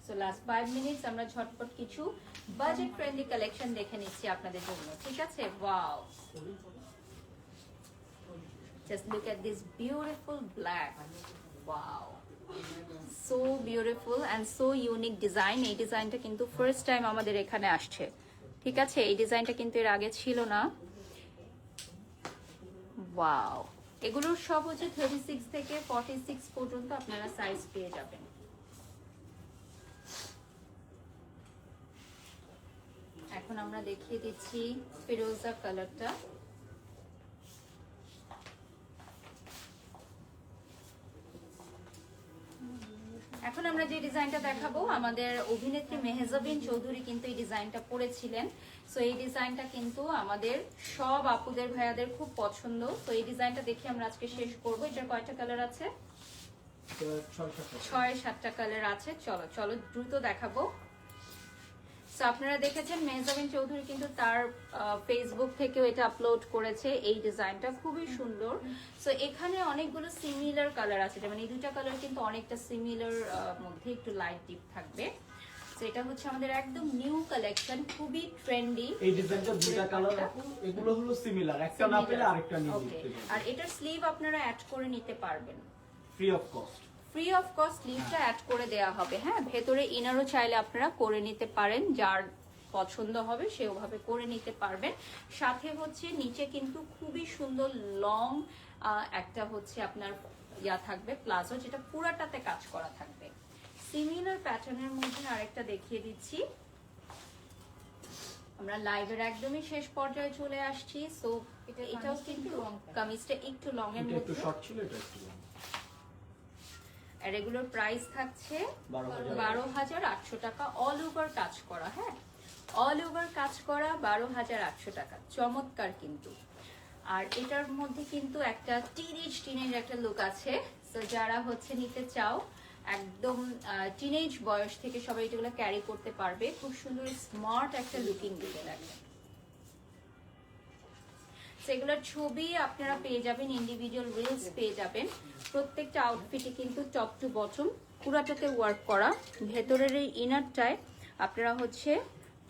সো লাস্ট 5 মিনিটস আমরা ঝটপট কিছু বাজেট ফ্রেন্ডলি কালেকশন দেখে নিচ্ছি আপনাদের জন্য, ঠিক আছে? Wow, just look at this beautiful black. Wow, so beautiful and so unique design. এই ডিজাইনটা কিন্তু ফার্স্ট টাইম আমাদের এখানে আসছে, ঠিক আছে? এই ডিজাইনটা কিন্তু এর আগে ছিল না। ওয়াও, এগুলোর সব হচ্ছে 36 থেকে 46 পর্যন্ত আপনারা সাইজ পেয়ে যাবেন। এখন আমরা দেখিয়ে দিচ্ছি ফিরোজা কালারটা। এখন আমরা যে ডিজাইনটা দেখাবো, আমাদের অভিনেত্রী মেহজাবিন চৌধুরী কিন্তু এই ডিজাইনটা পরেছিলেন। সো এই ডিজাইনটা কিন্তু আমাদের সব আপুদের ভাইয়াদের খুব পছন্দ। তো এই ডিজাইনটা দেখে আমরা আজকে শেষ করব। এটার কয়টা কালার আছে? 6-7টা কালার আছে। চলো চলো দ্রুত দেখাবো। সো আপনারা দেখেছেন মেহজাবিন চৌধুরী কিন্তু তার ফেসবুক থেকেও এটা আপলোড করেছে। এই ডিজাইনটা খুবই সুন্দর। সো এখানে অনেকগুলো সিমিলার কালার আছে, যেমন এই দুইটা কালার কিন্তু অনেকটা সিমিলার, মধ্যে একটু লাইট ডিপ থাকবে। সো এটা হচ্ছে আমাদের একদম নিউ কালেকশন, খুবই ট্রেন্ডি। এই ডিজাইনটা দুইটা কালার, এগুলো হলো সিমিলার, একটা না পেলে আরেকটা নিয়ে নিতে পারবেন। আর এটার স্লিভ আপনারা অ্যাড করে নিতে পারবেন free of cost. Free of cost স্লিভটা অ্যাড করে দেওয়া হবে। হ্যাঁ, ভেতরে ইনারও চাইলে আপনারা করে নিতে পারেন, যার পছন্দ হবে সে ওভাবে করে নিতে পারবেন। সাথে হচ্ছে নিচে কিন্তু খুবই সুন্দর লং একটা হচ্ছে আপনার ইয়া থাকবে, প্লাজো, যেটা পুরাটাতে কাজ করা থাকবে। সিমিলার প্যাটার্নের মধ্যে আরেকটা দেখিয়ে দিচ্ছি। আমরা লাইভের একদমই শেষ পর্যায়ে চলে আসছি। সো এটাও কিন্তু কামিজটা একটু লং এর এটা একটু মধ্যে, শর্ট ছিল, এটা একটু লং। আর রেগুলার প্রাইস থাকছে 12,800 টাকা, অল ওভার কাজ করা। হ্যাঁ, অল ওভার কাজ করা 12,800 টাকা, চমৎকার কিন্তু। আর এটার মধ্যে কিন্তু একটা টিনেজ একটা লুক আছে। তো যারা হচ্ছে নিতে চাও, একদম টিনেজ বয়স থেকে সবাই এগুলো ক্যারি করতে পারবে। খুব সুন্দর স্মার্ট একটা লুকিং দিতে দেখেন। সেগুলোর ছবি আপনারা পেয়ে যাবেন, ইন্ডিভিজুয়াল রিলস পেয়ে যাবেন। প্রত্যেকটা আউটফিটে কিন্তু টপ টু বটম পুরাটাতে ওয়ার্ক করা। ভেতরের এই ইনারটায় আপনারা হচ্ছে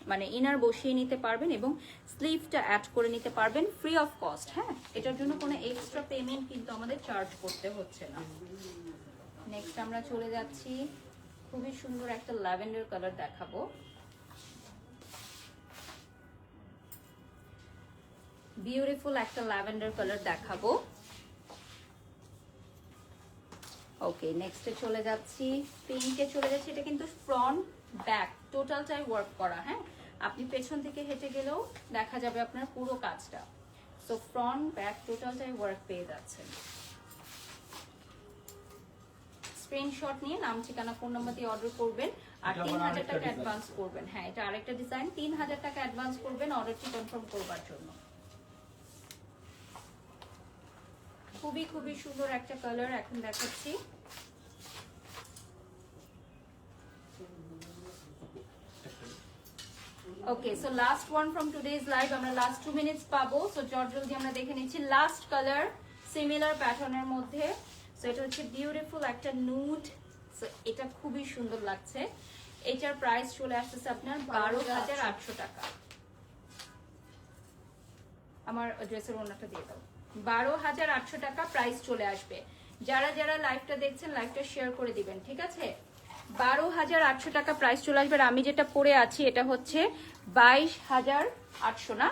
মানে ইনার বসিয়ে নিতে পারবেন এবং স্লিভটা অ্যাড করে নিতে পারবেন ফ্রি অফ কস্ট। হ্যাঁ, এটার জন্য কোনো এক্সট্রা পেমেন্ট কিন্তু আমাদের চার্জ করতে হচ্ছে না। নেক্সট আমরা চলে যাচ্ছি, খুবই সুন্দর একটা ল্যাভেন্ডার কালার দেখাবো। বিউটিফুল একটা ল্যাভেন্ডার কালার দেখাবো। ওকে, নেক্সটে চলে যাচ্ছি, পিঙ্কে চলে যাচ্ছি। এটা কিন্তু ফ্রন্ট ব্যাক টোটালটাই ওয়ার্ক করা। হ্যাঁ, আপনি পেছন থেকে হেঁটে গেলেও দেখা যাবে আপনার পুরো কাজটা। সো ফ্রন্ট ব্যাক টোটালটাই ওয়ার্ক পেয়ে যাচ্ছেন। স্ক্রিনশট নিয়ে নাম, ঠিকানা, ফোন নাম্বার দিয়ে অর্ডার করবেন আর 3,000 টাকা অ্যাডভান্স করবেন। হ্যাঁ, এটা আরেকটা ডিজাইন, 3,000 টাকা অ্যাডভান্স করবেন অর্ডারটি কনফার্ম করবার জন্য। খুবই খুবই সুন্দর একটা কালার এখন দেখাচ্ছি। Okay, so last one from today's live, আমরা লাস্ট 2 মিনিটস পাবো। সো জলদি আমরা দেখে নিচ্ছি লাস্ট কালার, সিমিলার প্যাটার্নের মধ্যে। সো এটা হচ্ছে বিউটিফুল একটা নুড। সো এটা খুবই সুন্দর লাগছে। এটার প্রাইস চলে আসতেছে আপনার 12,800 টাকা। আমার ড্রেসের ওড়নাটা দিয়ে দাও। 12,800 টাকা প্রাইস চলে আসবে। যারা যারা লাইভটা দেখছেন লাইভটা শেয়ার করে দিবেন, ঠিক আছে? 12,800 টাকা প্রাইস চলে আসবে। আর আমি যেটা পরে আছি এটা হচ্ছে 22,800 না,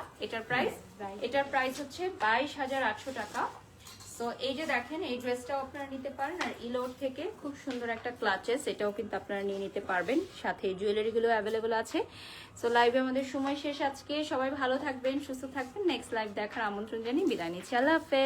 এটার প্রাইস হচ্ছে 22,800 টাকা। সো এই যে দেখেন এই ড্রেসটাও আপনারা নিতে পারেন। আর ইলোর থেকে খুব সুন্দর একটা ক্লাচেস, এটাও কিন্তু আপনারা নিয়ে নিতে পারবেন, সাথে জুয়েলারিগুলো অ্যাভেলেবল আছে। সো লাইভে আমাদের সময় শেষ আজকে। সবাই ভালো থাকবেন, সুস্থ থাকবেন। নেক্সট লাইভ দেখার আমন্ত্রণ জানিয়ে বিদায় নিচ্ছি। আল্লাহ হাফেজ।